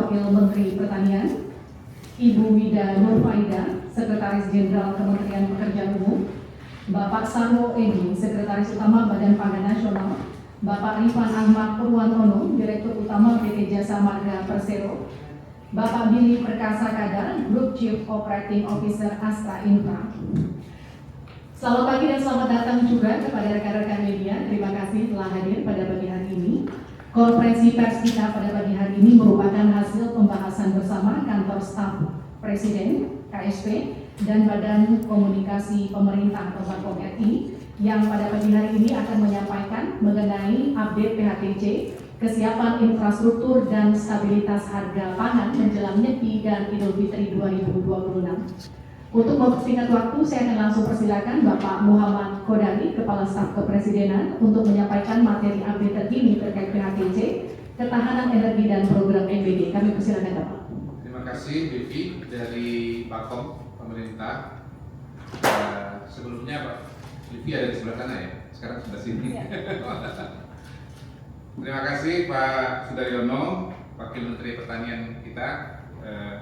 Wakil Menteri Pertanian, Ibu Wida Nurfaida, Sekretaris Jenderal Kementerian Pekerjaan Umum, Bapak Sarwo Edi, Sekretaris Utama Badan Pangan Nasional, Bapak Rifan Ahmad Purwantono, Direktur Utama PT Jasa Marga Persero, Bapak Billy Perkasa Kadar, Group Chief Operating Officer Astra Infra. Selamat pagi dan selamat datang juga kepada rekan-rekan media. Terima kasih telah hadir pada pagi hari ini. Konferensi pers kita pada pagi hari ini merupakan hasil pembahasan bersama Kantor Staf Presiden, KSP, dan Badan Komunikasi Pemerintah atau RI yang pada pagi hari ini akan menyampaikan mengenai update PHTC, kesiapan infrastruktur dan stabilitas harga pangan menjelang Nyepi dan Idul Fitri 2026. Untuk mempersingkat waktu, saya akan langsung persilakan Bapak Muhammad Kodari, Kepala Staf Kepresidenan, untuk menyampaikan materi update terkini terkait PHTC, ketahanan energi dan program MBD. Kami persilakan Bapak. Terima kasih Devi dari Bakom Pemerintah. Sebelumnya Pak Devi ada di sebelah sana ya, sekarang sudah sini. Ya. Terima kasih Pak Sudaryono, Wakil Menteri Pertanian kita.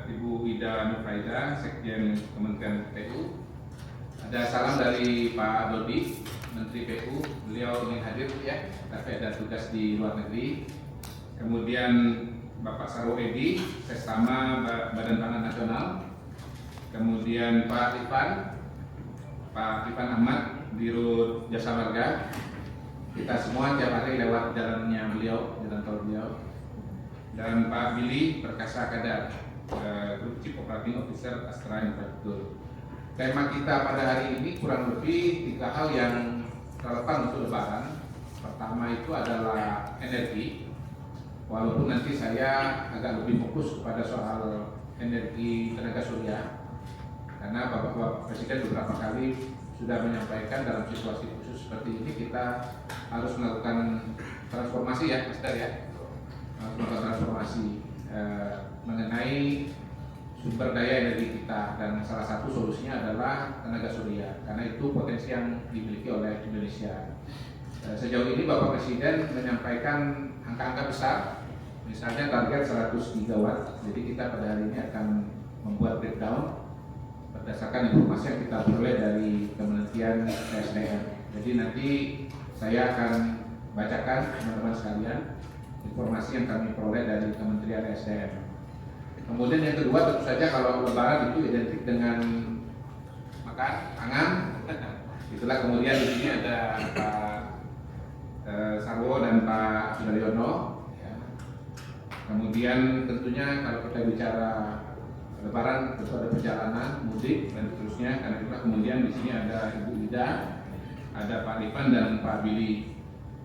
Ibu Wida Nurfaida, Sekjen Kementerian PU. Ada salam dari Pak Dodi, Menteri PU. Beliau ingin hadir ya, tapi ada tugas di luar negeri. Kemudian Bapak Sarwo Edi, Sestama Badan Pangan Nasional. Kemudian Pak Rifan Ahmad, Dirut Jasa Marga. Kita semua tiap hari lewat jalan tol beliau. Dan Pak Billy Perkasa Kadar, Group Chief Operating Officer Astra Infrastruktur. Tema kita pada hari ini kurang lebih 3 hal yang relevan untuk Lebaran. Pertama itu adalah energi, walaupun nanti saya agak lebih fokus kepada soal energi tenaga surya, karena Bapak Presiden beberapa kali sudah menyampaikan dalam situasi khusus seperti ini kita harus melakukan transformasi ya, Mas Dar ya, melakukan transformasi mengenai sumber daya energi kita, dan salah satu solusinya adalah tenaga surya karena itu potensi yang dimiliki oleh Indonesia. Sejauh ini Bapak Presiden menyampaikan angka-angka besar, misalnya target 100 gigawatt. Jadi kita pada hari ini akan membuat breakdown berdasarkan informasi yang kita peroleh dari Kementerian SDM. Jadi nanti saya akan bacakan teman-teman sekalian informasi yang kami peroleh dari Kementerian SDM. Kemudian yang kedua, tentu saja kalau Lebaran itu identik dengan makan, pangan. Itulah kemudian di sini ada Pak Sarwo dan Pak Sudaryono. Ya. Kemudian tentunya kalau kita bicara Lebaran tentu ada perjalanan, mudik dan seterusnya. Karena itulah kemudian di sini ada Ibu Wida, ada Pak Rifan dan Pak Billy.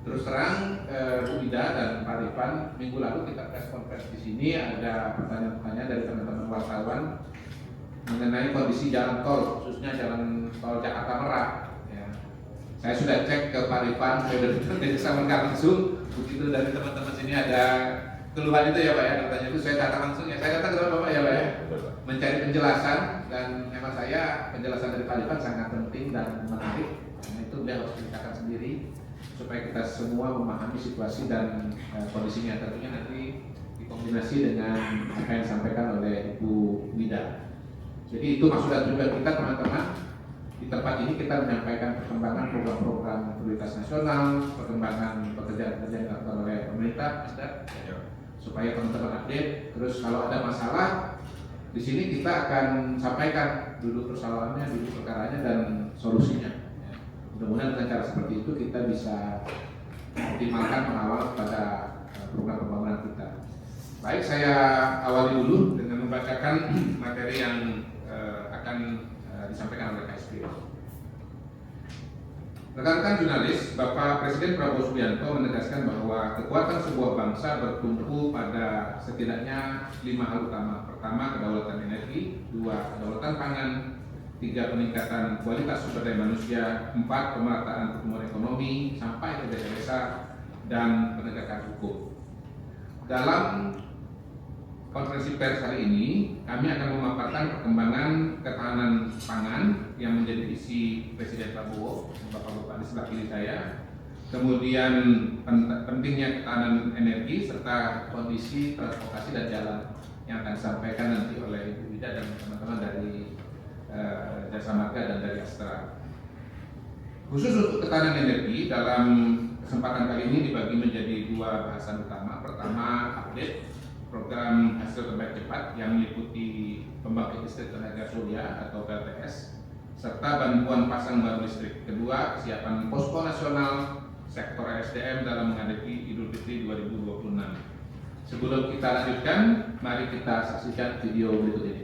Terus terang, Bu Ida dan Pak Rifan, minggu lalu kita press conference di sini ada pertanyaan-pertanyaan dari teman-teman wartawan mengenai kondisi jalan tol, khususnya jalan tol Jakarta Merak. Ya. Saya sudah cek ke Pak Rifan, saya sudah bersama langsung. Begitu dari teman-teman sini ada keluhan itu ya Pak ya, katanya itu saya datang langsung ya. Saya datang ke Bapak ya Pak ya, mencari penjelasan, dan hemat saya penjelasan dari Pak Rifan sangat penting dan menarik. Karena itu dia harus ceritakan sendiri supaya kita semua memahami situasi dan kondisinya. Tentunya nanti dikombinasi dengan apa yang disampaikan oleh Ibu Wida. Jadi itu maksud dan tujuan kita teman-teman. Di tempat ini kita menyampaikan perkembangan program-program prioritas nasional, perkembangan pekerjaan-pekerjaan yang dilakukan oleh pemerintah, supaya teman-teman update. Terus kalau ada masalah di sini kita akan sampaikan duduk persoalannya, duduk perkaranya dan solusinya. Mudah-mudahan dengan cara seperti itu kita bisa optimalkan mengawal pada program pembangunan kita. Baik, saya awali dulu dengan membacakan materi yang akan disampaikan oleh KSP. Rekan-rekan jurnalis, Bapak Presiden Prabowo Subianto menegaskan bahwa kekuatan sebuah bangsa bertumpu pada setidaknya 5 hal utama. Pertama, kedaulatan energi. 2, kedaulatan pangan. 3, peningkatan kualitas sumber daya manusia. 4, pemerataan pertumbuhan ekonomi sampai ke desa-desa dan penegakan hukum. Dalam konferensi pers hari ini, kami akan memaparkan perkembangan ketahanan pangan yang menjadi visi Presiden Prabowo, Bapak-bapak di sebelah kiri saya. Kemudian pentingnya ketahanan energi serta kondisi transportasi dan jalan. yang akan disampaikan nanti oleh Ibu Wida dan teman-teman dari Jasa Marga dan dari Astra. Khusus untuk ketahanan energi, dalam kesempatan kali ini dibagi menjadi dua bahasan utama. Pertama, update program hasil terbaik cepat yang meliputi pembangkit listrik tenaga surya atau PLTS, serta bantuan pasang baru listrik. Kedua, kesiapan posko nasional sektor SDM dalam menghadapi Idul Fitri 2026. Sebelum kita lanjutkan, mari kita saksikan video berikut ini.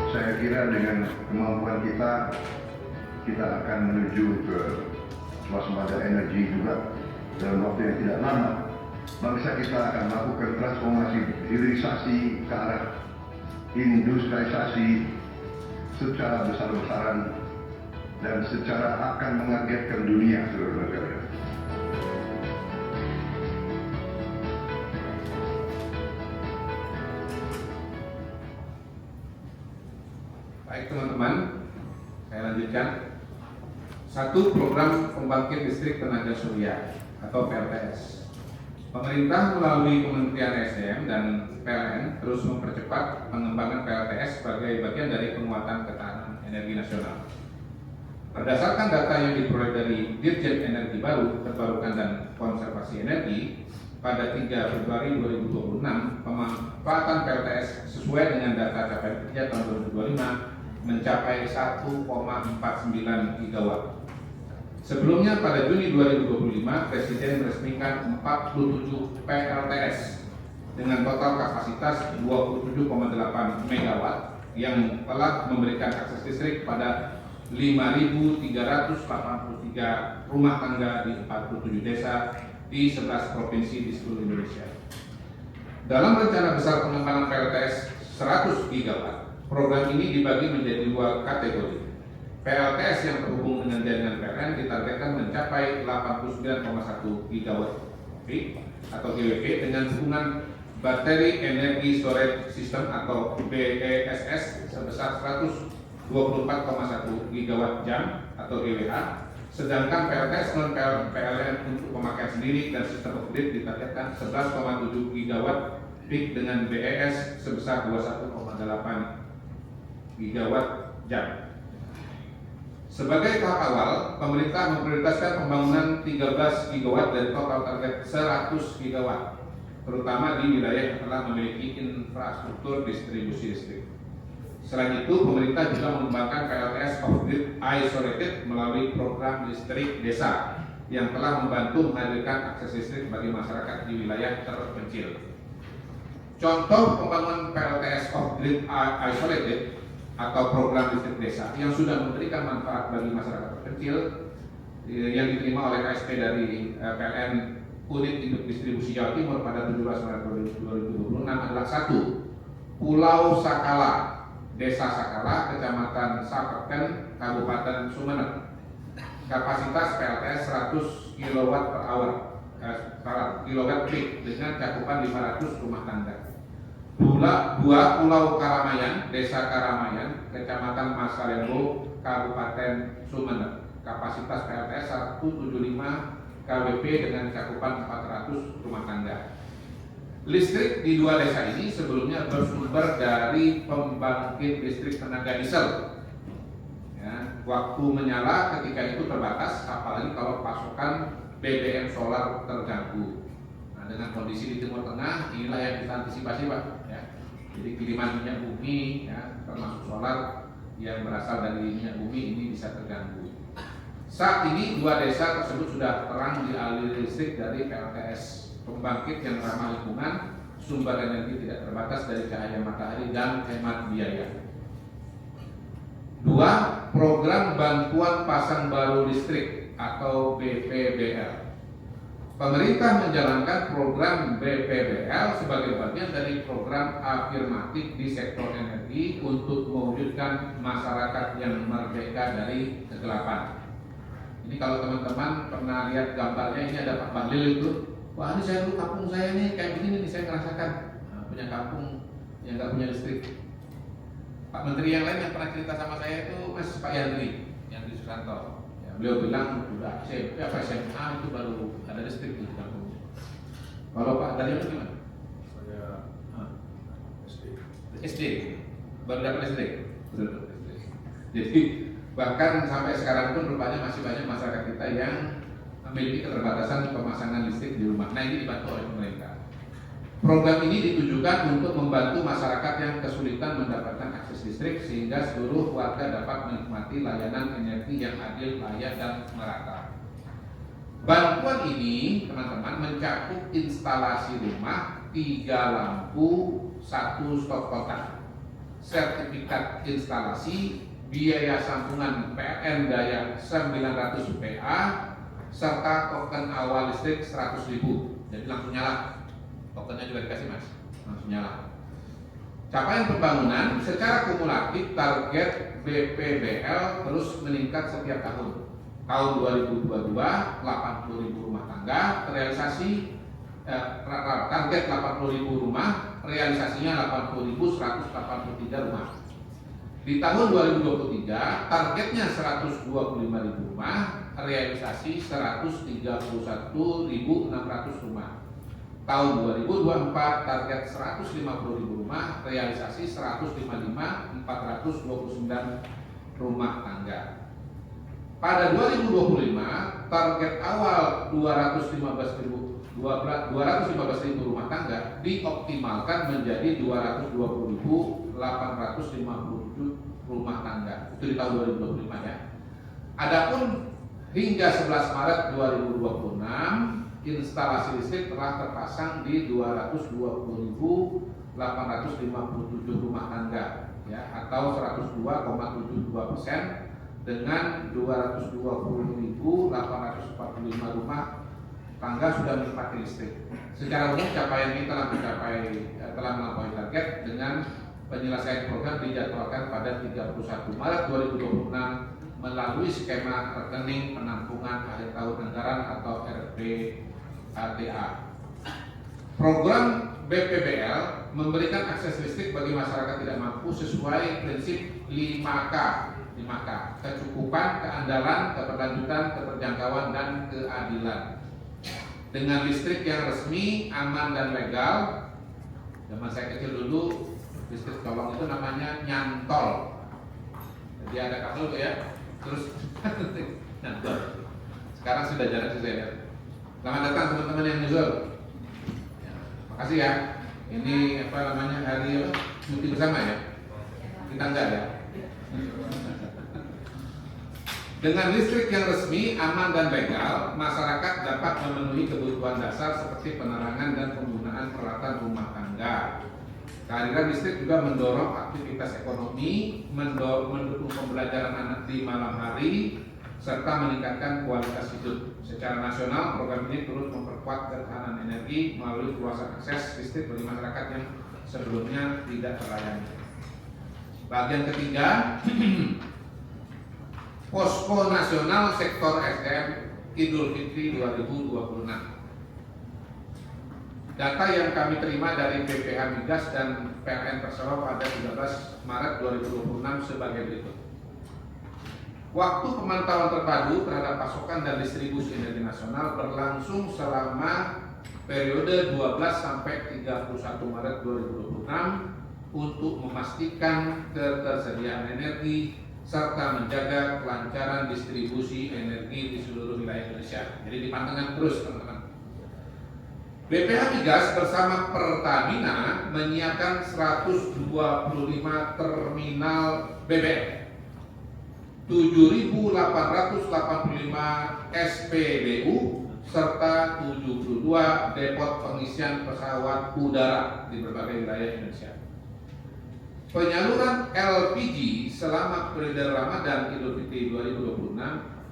Saya kira dengan kemampuan kita akan menuju ke swasembada energi juga dalam waktu yang tidak lama. Bangsa kita akan melakukan transformasi hilirisasi ke arah industrialisasi secara besar-besaran dan secara akan mengagetkan dunia seluruh negara. Baik teman-teman, saya lanjutkan. Satu, program pembangkit listrik tenaga surya atau PLTS. Pemerintah melalui Kementerian SDM dan PLN terus mempercepat pengembangan PLTS sebagai bagian dari penguatan ketahanan energi nasional. Berdasarkan data yang diperoleh dari Dirjen Energi Baru, Terbarukan dan Konservasi Energi, pada 3 Februari 2026, pemanfaatan PLTS sesuai dengan data capaian kerja tahun 2025 mencapai 1,49 gigawatt. Sebelumnya pada Juni 2025, Presiden meresmikan 47 PLTS dengan total kapasitas 27,8 megawatt yang telah memberikan akses listrik pada 5.383 rumah tangga di 47 desa di 11 provinsi di seluruh Indonesia. Dalam rencana besar pengembangan PLTS 100 gigawatt, program ini dibagi menjadi dua kategori. PLTS yang terhubung dengan jaringan PLN ditargetkan mencapai 89,1 gigawatt peak atau GWP dengan hubungan Battery Energy Storage System atau BESS sebesar 124,1 gigawatt jam atau GWH. Sedangkan PLTS non PLN untuk pemakaian sendiri dan sistem off-grid ditargetkan 11,7 gigawatt peak dengan BES sebesar 21,8 gigawatt jam. Sebagai tahap awal, pemerintah memprioritaskan pembangunan 13 gigawatt dari total target 100 gigawatt, terutama di wilayah yang telah memiliki infrastruktur distribusi listrik. Selain itu, pemerintah juga mengembangkan PLTS off-grid isolated melalui program listrik desa yang telah membantu menghadirkan akses listrik bagi masyarakat di wilayah terpencil. Contoh pembangunan PLTS off-grid isolated atau program listrik desa yang sudah memberikan manfaat bagi masyarakat terpencil yang diterima oleh KSP dari PLN Unit Induk Distribusi Jawa Timur pada 17 Maret 2026 adalah 1. Pulau Sakala, Desa Sakala, Kecamatan Sapeken, Kabupaten Sumeneb. Kapasitas PLTS 100 kW peak dengan cakupan 500 rumah tangga. 2. Pulau Karamayan, Desa Karamayan, Kecamatan Masalembo, Kabupaten Sumeneb. Kapasitas PLTS 175 kWp dengan cakupan 400 rumah tangga. Listrik di 2 desa ini sebelumnya bersumber dari pembangkit listrik tenaga diesel. Ya, waktu menyala ketika itu terbatas, apalagi kalau pasokan BBM solar terganggu. Nah, dengan kondisi di Timur Tengah, inilah yang kita antisipasi, Pak. Ya. Jadi kiriman minyak bumi, ya, termasuk solar yang berasal dari minyak bumi ini bisa terganggu. Saat ini 2 desa tersebut sudah terang dialiri listrik dari PLTS, pembangkit yang ramah lingkungan, sumber energi tidak terbatas dari cahaya matahari dan hemat biaya. 2. Program bantuan pasang baru listrik atau BPBL. Pemerintah menjalankan program BPBL sebagai bagian dari program afirmatif di sektor energi untuk mewujudkan masyarakat yang merdeka dari kegelapan. Ini kalau teman-teman pernah lihat gambarnya, ini ada Pak Bahlil itu. Wah, ini saya dulu kampung saya nih kayak begini nih, saya merasakan punya kampung yang nggak punya listrik. Pak Menteri yang lain yang pernah cerita sama saya itu Pak Yandri Susanto. Ya, beliau bilang udah SMP apa SMA itu baru ada listrik di kampung. Kalau Pak Daryono gimana? Saya SD baru dapat listrik. Jadi bahkan sampai sekarang pun rupanya masih banyak masyarakat kita yang memiliki keterbatasan pemasangan listrik di rumah. Nah, ini dibantu oleh pemerintah. Program ini ditujukan untuk membantu masyarakat yang kesulitan mendapatkan akses listrik sehingga seluruh warga dapat menikmati layanan energi yang adil, layak, dan merata. Bantuan ini, teman-teman, mencakup instalasi rumah, 3 lampu, 1 stok kotak, sertifikat instalasi, biaya sambungan PLN daya 900 PA, serta token awal listrik 100.000. Jadi langsung nyala. Tokennya juga dikasih, Mas, langsung nyala. Capaian pembangunan secara kumulatif target BPBL terus meningkat setiap tahun. Tahun 2022 80.000 rumah tangga terrealisasi, target 80.000 rumah, realisasinya 80.183 rumah. Di tahun 2023 targetnya 125.000 rumah, realisasi 131.600 rumah. Tahun 2024 target 150.000 rumah, realisasi 155.429 rumah tangga. Pada 2025 target awal 215.000 rumah tangga dioptimalkan menjadi 220.857 rumah tangga. Itu di tahun 2025 ya. Adapun hingga 11 Maret 2026 instalasi listrik telah terpasang di 220.857 rumah tangga ya, atau 102,72% dengan 220.845 rumah tangga sudah menikmati listrik. Secara umum capaian ini telah melampaui target dengan penyelesaian program dijadwalkan pada 31 Maret 2026 melalui skema rekening penampungan akhir tahun anggaran atau RPATA. Program BPBL memberikan akses listrik bagi masyarakat tidak mampu sesuai prinsip 5K, kecukupan, keandalan, keberlanjutan, keterjangkauan, dan keadilan. Dengan listrik yang resmi, aman, dan legal. Zaman saya kecil dulu listrik colong itu namanya nyantol. Jadi ada kabel tuh ya, terus nyantol. Sekarang sudah jarang sih saya lihat. Selamat datang teman-teman yang nyusul. Ya, makasih ya. Ini apa namanya, hari cuti bersama ya. Kita enggak ya. Dengan listrik yang resmi, aman, dan legal, masyarakat dapat memenuhi kebutuhan dasar seperti penerangan dan penggunaan peralatan rumah tangga. Kehadiran listrik juga mendorong aktivitas ekonomi, mendukung pembelajaran anak di malam hari, serta meningkatkan kualitas hidup. Secara nasional, program ini turut memperkuat ketahanan energi melalui luasan akses listrik bagi masyarakat yang sebelumnya tidak terlayani. Bagian ketiga, Posko Nasional Sektor SDM Idul Fitri 2026. Data yang kami terima dari BPH Migas dan PLN Persero pada 13 Maret 2026 sebagai berikut. Waktu pemantauan terpadu terhadap pasokan dan distribusi energi nasional berlangsung selama periode 12 sampai 31 Maret 2026 untuk memastikan ketersediaan energi serta menjaga kelancaran distribusi energi di seluruh wilayah Indonesia. Jadi dipantengkan terus, teman-teman. BPH Migas bersama Pertamina menyiapkan 125 terminal BBM, 7.885 SPBU, serta 72 depot pengisian pesawat udara di berbagai wilayah Indonesia. Penyaluran LPG selama periode Ramadan Idul Fitri 2026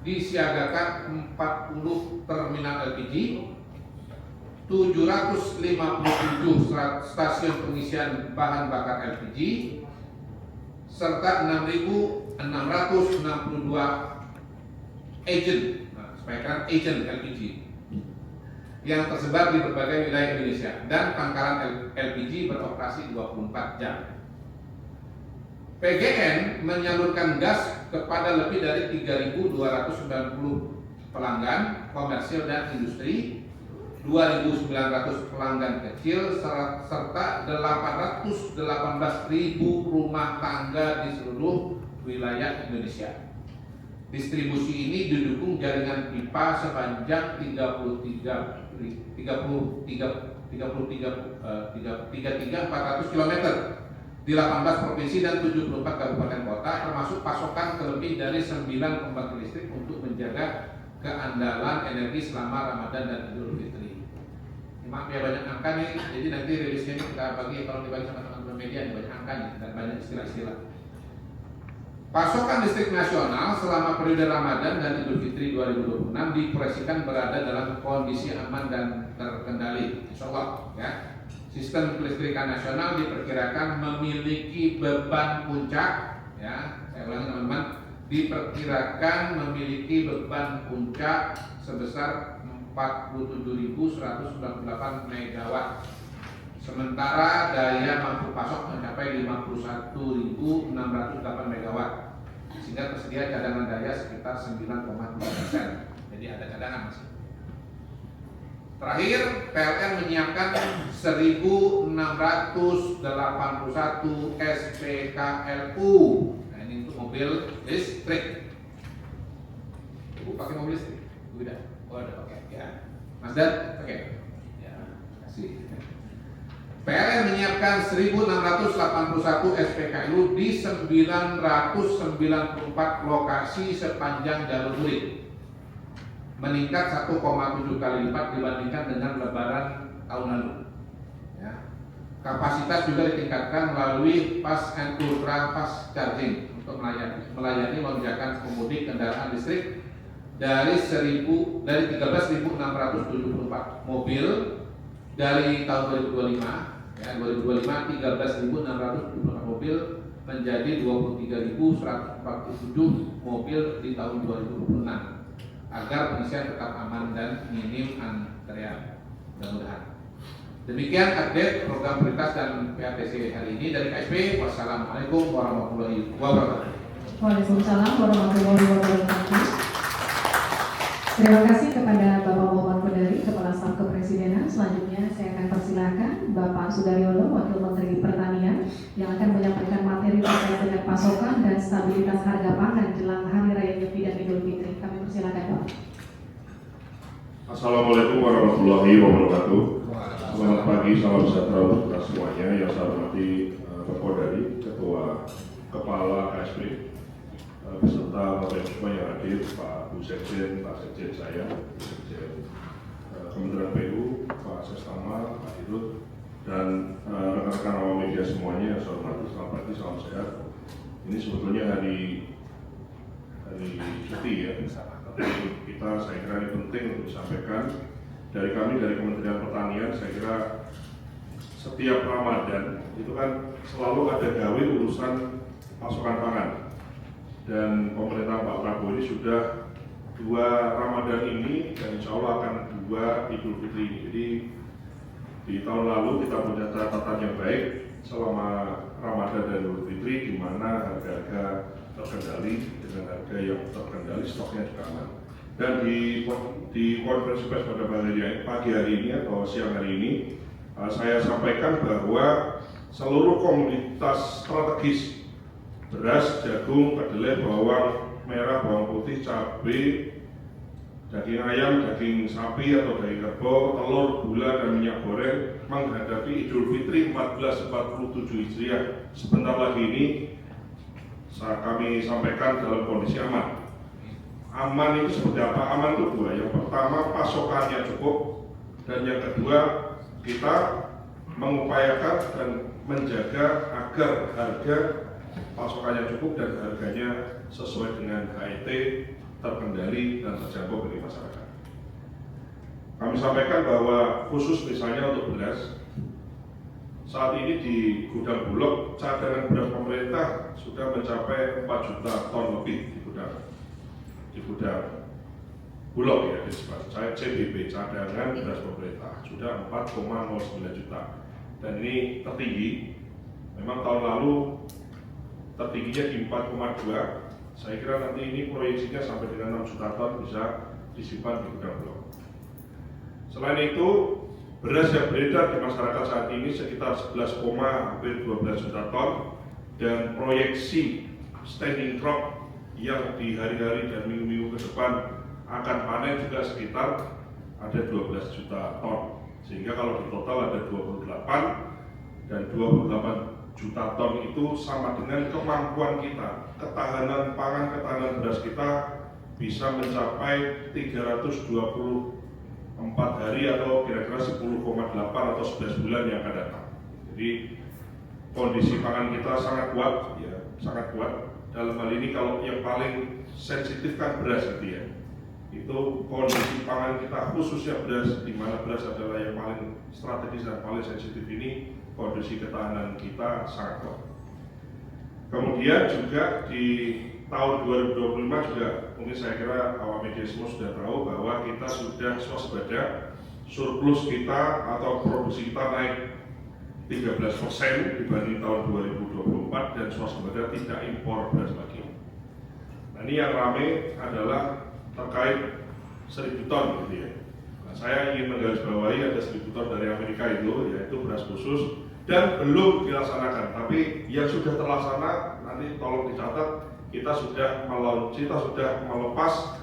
disiagakan 40 terminal LPG, 757 stasiun pengisian bahan bakar LPG, serta 6.662 agent LPG yang tersebar di berbagai wilayah Indonesia, dan pangkalan LPG beroperasi 24 jam. PGN menyalurkan gas kepada lebih dari 3.290 pelanggan komersil dan industri, 2.900 pelanggan kecil, serta 818.000 rumah tangga di seluruh wilayah Indonesia. Distribusi ini didukung jaringan pipa sepanjang 33.400 km di 18 provinsi dan 74 kabupaten kota, termasuk pasokan ke lebih dari 9 pembangkit listrik untuk menjaga keandalan energi selama Ramadan dan Idul Fitri. Maaf ya, banyak angka nih, jadi nanti rilisnya ini kita bagi, kalau dibagi sama teman-teman media, banyak angka nih dan banyak istilah-istilah. Pasokan listrik nasional selama periode Ramadan dan Idul Fitri 2026 diproyeksikan berada dalam kondisi aman dan terkendali, insya Allah ya. Sistem kelistrikan nasional diperkirakan memiliki beban puncak, ya, saya ulangi teman-teman, diperkirakan memiliki beban puncak sebesar 47.198 MW. Sementara daya mampu pasok mencapai 51.608 MW, sehingga tersedia cadangan daya sekitar 9,3%. Jadi ada cadangan masih. Terakhir, PLN menyiapkan 1.681 SPKLU. Nah, ini untuk mobil listrik. Ibu pakai mobil listrik? Udah. Oh, ada pakai ya. Mas Dan, oke. Ya, kasih. PLN menyiapkan 1.681 SPKLU di 994 lokasi sepanjang jalur mudik, meningkat 1,7 kali lipat dibandingkan dengan Lebaran tahun lalu. Ya. Kapasitas juga ditingkatkan melalui fast and ultra fast charging untuk melayani lonjakan pemudik kendaraan listrik dari 13.674 mobil dari tahun 2025. Ya, 2025 13.674 mobil menjadi 23.147 mobil di tahun 2026, agar pengisian tetap aman dan minim antrean. Mudah-mudahan. Demikian update program prioritas dan PATC hari ini dari KSP. Wassalamualaikum warahmatullahi wabarakatuh. Waalaikumsalam warahmatullahi wabarakatuh. Terima kasih kepada Bapak Muhammad Kodari, Kepala Staf Kepresidenan. Selanjutnya saya akan persilakan Bapak Sudaryono, Wakil Menteri Pertanian, yang akan menyampaikan materi terkait dengan pasokan dan stabilitas harga pangan jelang Hari Raya Nyepi dan Idul Fitri. Kami persilakan, Pak. Assalamualaikum warahmatullahi wabarakatuh. Selamat pagi, salam sejahtera untuk kita semuanya. Yang saya hormati Bapak Kodari, Ketua Kepala KSP, beserta Bapak Ibu semua yang hadir, Pak Bu Sekjen, Pak Sekjen saya, Sekjen Kementerian PU, Pak Sestama, Pak Dirut, dan rekan-rekan awam media semuanya yang saya hormati. Selamat pagi, salam sehat. Ini sebetulnya hari cuti ya, dari kita, saya kira ini penting untuk disampaikan. Dari kami, dari Kementerian Pertanian, saya kira setiap Ramadan itu kan selalu ada gawe urusan pasokan pangan. Dan pemerintah Pak Prabowo ini sudah 2 Ramadan ini dan insya Allah akan 2 Idul Fitri ini. Jadi di tahun lalu kita punya catatan yang baik selama Ramadan dan Idul Fitri, di mana harga-harga terkendali, dengan harga yang terkendali, stoknya juga aman. Dan di konferensi pers pada pagi hari ini atau siang hari ini, saya sampaikan bahwa seluruh komoditas strategis beras, jagung, kedelai, bawang merah, bawang putih, cabai, daging ayam, daging sapi atau daging kerbau, telur, gula, dan minyak goreng menghadapi Idul Fitri 1447 Hijriah sebentar lagi ini kami sampaikan dalam kondisi aman. Aman itu seperti apa? Aman itu 2. Yang pertama, pasokannya cukup, dan yang kedua, kita mengupayakan dan menjaga agar harga pasokannya cukup dan harganya sesuai dengan HET, terkendali dan terjangkau bagi masyarakat. Kami sampaikan bahwa khusus misalnya untuk beras, saat ini di gudang Bulog cadangan beras pemerintah sudah mencapai 4 juta ton lebih di gudang Bulog ya, saya CBP, cadangan beras pemerintah sudah 4,09 juta, dan ini tertinggi. Memang tahun lalu tertingginya di 4,2. Saya kira nanti ini proyeksinya sampai dengan 6 juta ton bisa disimpan di gudang Bulog. Selain itu, beras yang beredar di masyarakat saat ini sekitar 11,12 juta ton, dan proyeksi standing crop yang di hari-hari dan minggu-minggu ke depan akan panen juga sekitar ada 12 juta ton. Sehingga kalau di total ada 28, dan 28 juta ton itu sama dengan kemampuan kita. Ketahanan pangan, ketahanan beras kita bisa mencapai 324 hari atau kira-kira 10,8 atau 11 bulan yang akan datang. Jadi kondisi pangan kita sangat kuat, ya, sangat kuat. Dalam hal ini kalau yang paling sensitif kan beras gitu ya. Itu kondisi pangan kita khususnya beras, di mana beras adalah yang paling strategis dan paling sensitif ini, kondisi ketahanan kita sangat kuat. Kemudian juga di tahun 2025 juga mungkin saya kira awak media semua sudah tahu bahwa kita sudah swasembada, surplus kita atau produksi kita naik 13% dibanding tahun 2024, dan swasembada tidak impor beras lagi. Nah, ini yang ramai adalah terkait 1000 ton gitu ya. Nah, saya ingin menggarisbawahi ada 1000 ton dari Amerika itu, yaitu beras khusus, dan belum dilaksanakan. Tapi yang sudah terlaksana nanti tolong dicatat, kita sudah melepas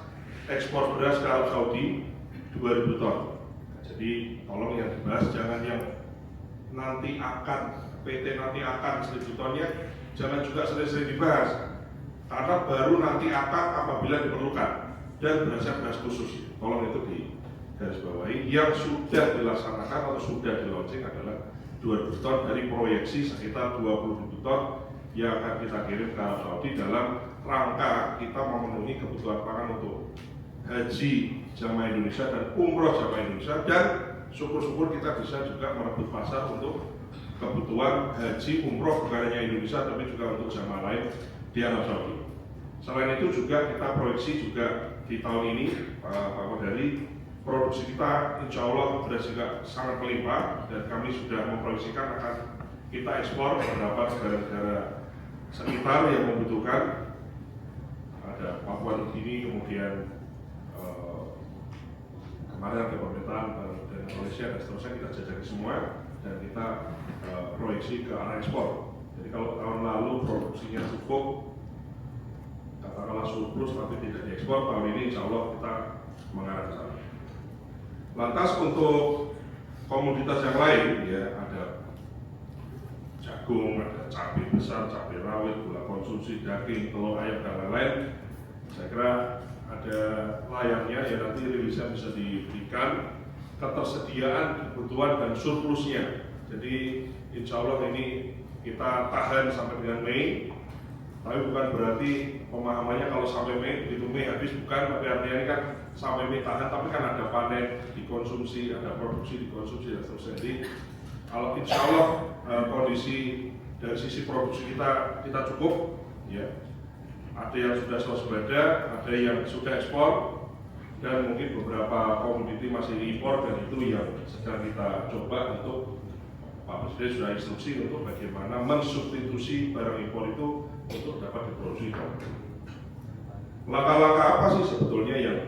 ekspor beras ke Arab Saudi 2000 ton. Nah, jadi tolong yang dibahas jangan yang nanti akan PT nanti akan 1000 tonnya, jangan juga sering-sering dibahas, karena baru nanti akan apabila diperlukan, dan berasnya beras khusus. Tolong itu di garis bawahi. Yang sudah dilaksanakan atau sudah di launching adalah 2000 ton dari proyeksi sekitar 20.000 ton yang akan kita kirim ke Arab Saudi dalam rangka kita memenuhi kebutuhan pangan untuk haji jamaah Indonesia dan umroh jamaah Indonesia, dan syukur-syukur kita bisa juga merebut pasar untuk kebutuhan haji umroh bukan hanya Indonesia tapi juga untuk jamaah lain di Arab Saudi. Selain itu juga kita proyeksi juga di tahun ini Pak Kodari, produksi kita insya Allah beras juga sangat melimpah, dan kami sudah memproyeksikan akan kita ekspor ke beberapa negara-negara sekitar yang membutuhkan. Ada Papua Nugini, kemudian kemarin ada pemerintahan dan Malaysia dan seterusnya, kita jajaki semua dan kita proyeksi ke arah ekspor. Jadi kalau tahun lalu produksinya cukup, katakanlah surplus tapi tidak diekspor, tahun ini insya Allah kita mengarah ke sana. Lantas untuk komoditas yang lain, ya ada jagung, ada cabai besar, cabai rawit, gula konsumsi, daging, telur ayam dan lain-lain. Saya kira ada layarnya ya, nanti rilisnya bisa diberikan ketersediaan, kebutuhan dan surplusnya. Jadi insya Allah ini kita tahan sampai dengan Mei, Tapi bukan berarti pemahamannya kalau sampai Mei, begitu Mei habis, bukan, tapi artinya ini kan sampai Mei tahan, tapi kan ada panen dikonsumsi, ada produksi dikonsumsi, dan seterusnya. Jadi kalau insya Allah kondisi dari sisi produksi kita cukup, ya. Ada yang sudah swasembada, ada yang sudah ekspor, dan mungkin beberapa komoditi masih impor, dan itu yang sedang kita coba untuk Pak Presiden sudah instruksi untuk bagaimana mensubstitusi barang impor itu untuk dapat diproduksi. Langkah-langkah apa sih sebetulnya yang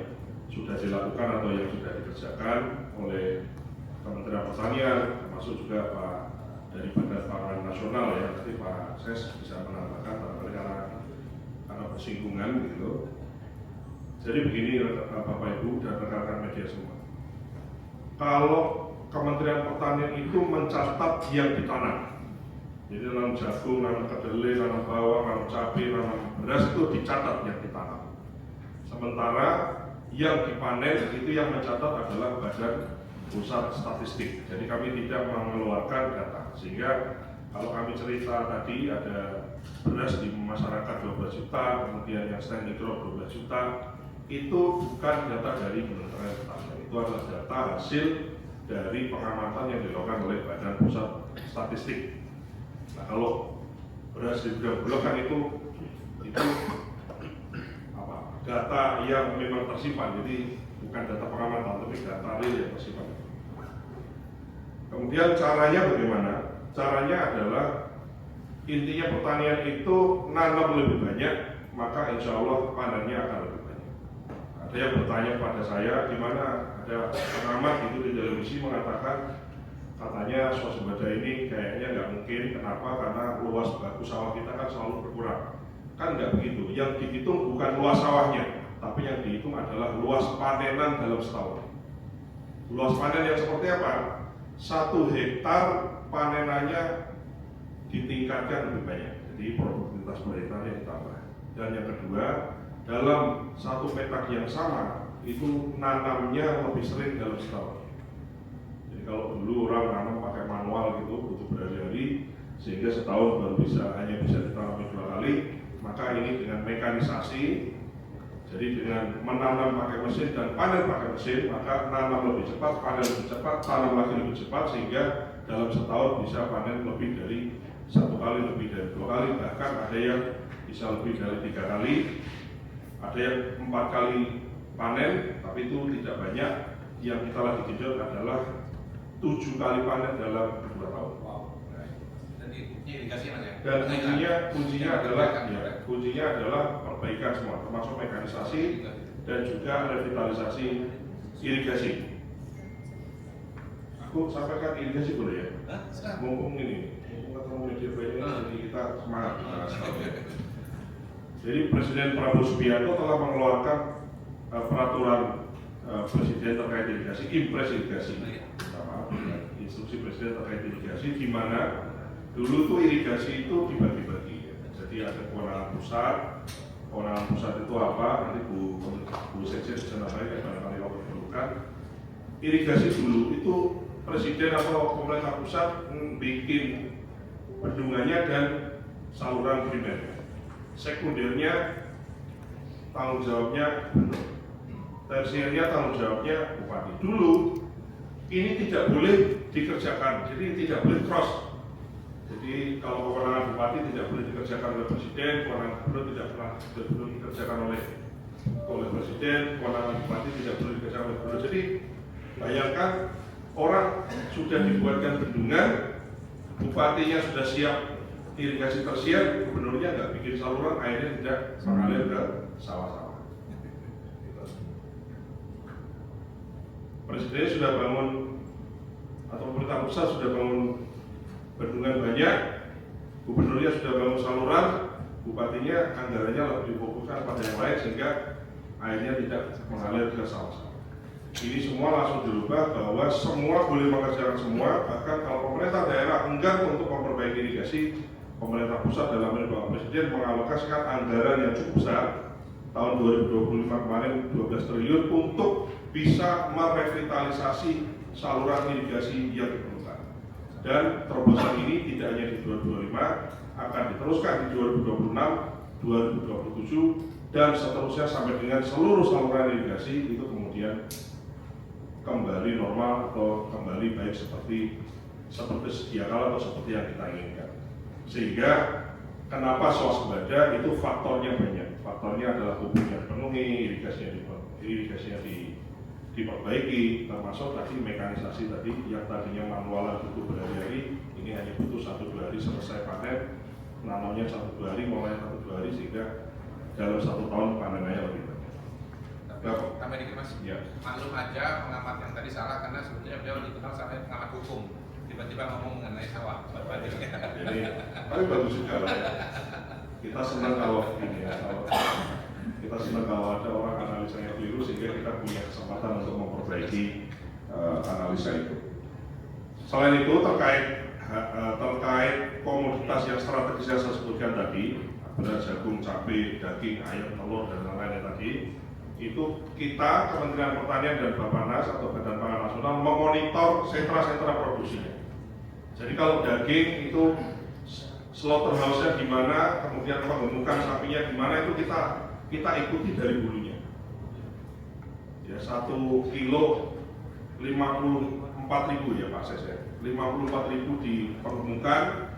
sudah dilakukan atau yang sudah dikerjakan oleh Kementerian Pertanian, termasuk juga Pak dari Badan Pangan Nasional, ya, nanti Pak Ses bisa menambahkan karena bersinggungan gitu. Jadi begini Bapak Ibu dan rekan-rekan media semua, kalau Kementerian Pertanian itu mencatat yang ditanam, jadi nanam jagung, nanam kedelai, nanam bawang, nanam cabai, nanam beras itu dicatat yang ditanam. Sementara yang dipanen itu yang mencatat adalah Badan Pusat Statistik. Jadi kami tidak mengeluarkan data, sehingga kalau kami cerita tadi ada beras di masyarakat 12 juta, kemudian yang stand mikro 12 juta, itu bukan data dari Kementerian Pertanian, itu adalah data hasil dari pengamatan yang dilakukan oleh Badan Pusat Statistik. Nah, kalau beras di Bulog kan itu data yang memang tersimpan, jadi bukan data pengamatan, tapi data real yang tersimpan. Kemudian caranya bagaimana? Caranya adalah intinya pertanian itu nanam lebih banyak, maka insya Allah panennya akan lebih banyak. Ada yang bertanya kepada saya, di mana ada pengamat itu di televisi mengatakan katanya swasembada ini kayaknya nggak mungkin. Kenapa? Karena luas baku sawah kita kan selalu berkurang. Kan nggak begitu. Yang dihitung bukan luas sawahnya, tapi yang dihitung adalah luas panenan dalam setahun. Luas panen yang seperti apa? 1 hektar panenannya ditingkatkan lebih banyak, jadi produktivitas per hektarnya ditambah. Dan yang kedua, dalam 1 petak yang sama itu nanamnya lebih sering dalam setahun. Jadi kalau dulu orang nanam pakai manual gitu butuh berhari-hari, sehingga setahun baru hanya bisa ditanami 2 kali, maka ini dengan mekanisasi, jadi dengan menanam pakai mesin dan panen pakai mesin, maka nanam lebih cepat, panen lebih cepat, tanam lagi lebih cepat, sehingga dalam setahun bisa panen lebih dari 1 kali, lebih dari 2 kali, bahkan ada yang bisa lebih dari 3 kali, ada yang 4 kali panen, tapi itu tidak banyak. Yang kita lagi genjot adalah 7 kali panen dalam 2 tahun. Wow. Jadi indikasi Mas ya. Dan kuncinya adalah perbaikan semua, termasuk mekanisasi dan juga revitalisasi irigasi. Aku sampaikan irigasi boleh ya? Mumpung ketemu media banyak, jadi kita semangat. Jadi Presiden Prabowo Subianto telah mengeluarkan peraturan Presiden terkait irigasi, impres irigasi, instruksi Presiden terkait irigasi, di mana dulu tuh irigasi itu dibagi-bagi. Jadi ada kewenangan pusat itu apa? Nanti Bu Sekjen bisa nambahin, barangkali kalau diperlukan. Irigasi dulu itu Presiden atau pemerintah pusat bikin bendungannya dan saluran primer. Sekundernya tanggung jawabnya gubernur, tersiernya tanggung jawabnya bupati. Dulu ini tidak boleh dikerjakan, jadi tidak boleh cross. Jadi kalau kewenangan bupati tidak boleh dikerjakan oleh presiden, kewenangan gubernur tidak boleh dikerjakan oleh presiden, kewenangan bupati tidak boleh dikerjakan oleh gubernur. Jadi bayangkan orang sudah dibuatkan bendungan, bupatinya sudah siap irigasi tersier, gubernurnya nggak bikin saluran, airnya tidak mengalir ke sawah-sawah. Presiden sudah bangun atau pemerintah pusat sudah bangun bendungan banyak, gubernurnya sudah bangun saluran, bupatinya anggarannya lebih difokuskan pada yang lain sehingga airnya tidak mengalir ke sawah-sawah. Ini semua langsung dirubah bahwa semua boleh mengerjakan semua, bahkan kalau pemerintah daerah enggan untuk memperbaiki irigasi, pemerintah pusat dalam ini Bapak Presiden mengalokasikan anggaran yang cukup besar tahun 2025 kemarin 12 triliun untuk bisa merevitalisasi saluran irigasi yang diperlukan. Dan terobosan ini tidak hanya di 2025, akan diteruskan di 2026 2027 dan seterusnya sampai dengan seluruh saluran irigasi itu kemudian kembali normal atau kembali baik seperti sedia kala atau seperti yang kita inginkan. Sehingga kenapa swasembada itu faktornya banyak. Faktornya adalah hubungnya dipenuhi, irigasinya diperbaiki, termasuk tadi mekanisasi tadi yang tadinya manualan butuh berhari-hari, ini hanya butuh 1-2 hari selesai panen, nanamnya 1-2 hari, mulai 1-2 hari, sehingga dalam 1 tahun panenannya lebih banyak. Tapi tambah dikit Mas, Ya. maklum aja pengamat yang tadi salah karena sebetulnya beliau dikenal sebagai pengamat hukum. Tiba-tiba ngomong mengenai sawah. Jadi, tapi bagus juga lah ya. Kita senang kalau ini ya, kita senang kalau ada orang analisanya keliru sehingga kita punya kesempatan untuk memperbaiki analisa itu. Selain itu terkait komoditas yang strategis yang saya sebutkan tadi, beras, jagung, cabai, daging, ayam, telur dan lain-lain tadi, itu kita Kementerian Pertanian dan Bappenas atau Badan Pangan Nasional memonitor sentra-sentra produksinya. Jadi kalau daging itu slaughterhouse-nya di mana, kemudian penggemukan sapinya di mana, itu kita ikuti dari hulunya. Ya, 1 kilo 54.000 ya Pak Ses, 54.000 di penggemukan,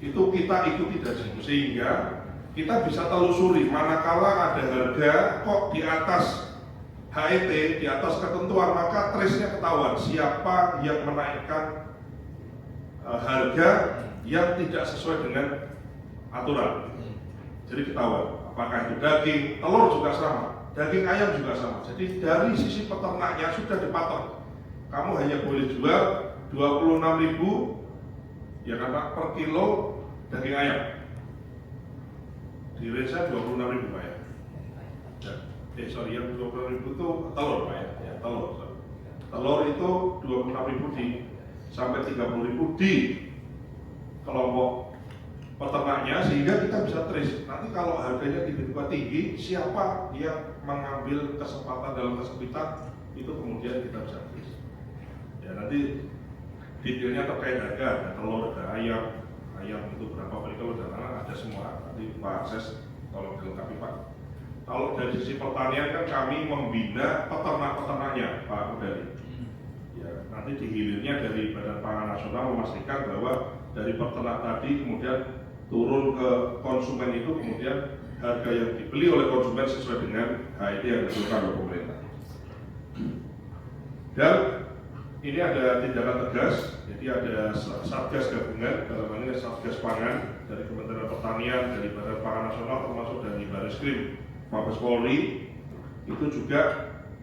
itu kita ikuti dari situ sehingga kita bisa telusuri manakala ada harga kok di atas HET, di atas ketentuan, maka trace-nya ketahuan siapa yang menaikkan harga yang tidak sesuai dengan aturan. Jadi ketahuan apakah itu daging, telur juga sama, daging ayam juga sama. Jadi dari sisi peternaknya sudah dipatok. Kamu hanya boleh jual 26.000 ya kan Pak per kilo daging ayam. Di range 26.000 Pak ya. Yang 26.000 itu telur Pak ya, telur. Telur itu 26.000 sampai 30.000 di kelompok peternaknya sehingga kita bisa trace. Nanti kalau harganya tiba-tiba tinggi, siapa yang mengambil kesempatan dalam kesempitan itu kemudian kita bisa trace. Ya nanti detailnya terkait harga, ada telur, ada ayam itu berapa per kilo dan ada semua. Nanti Pak Ses tolong dilengkapi Pak. Kalau dari sisi pertanian kan kami membina peternak-peternaknya Pak Udari. Ya, nanti di hilirnya dari Badan Pangan Nasional memastikan bahwa dari peternak tadi kemudian turun ke konsumen itu kemudian harga yang dibeli oleh konsumen sesuai dengan HET yang ditentukan oleh pemerintah. Dan ini ada tindakan tegas, jadi ada Satgas Gabungan, dalam hal ini Satgas Pangan dari Kementerian Pertanian, dari Badan Pangan Nasional, termasuk dari Barisskrim, Mabes Polri, itu juga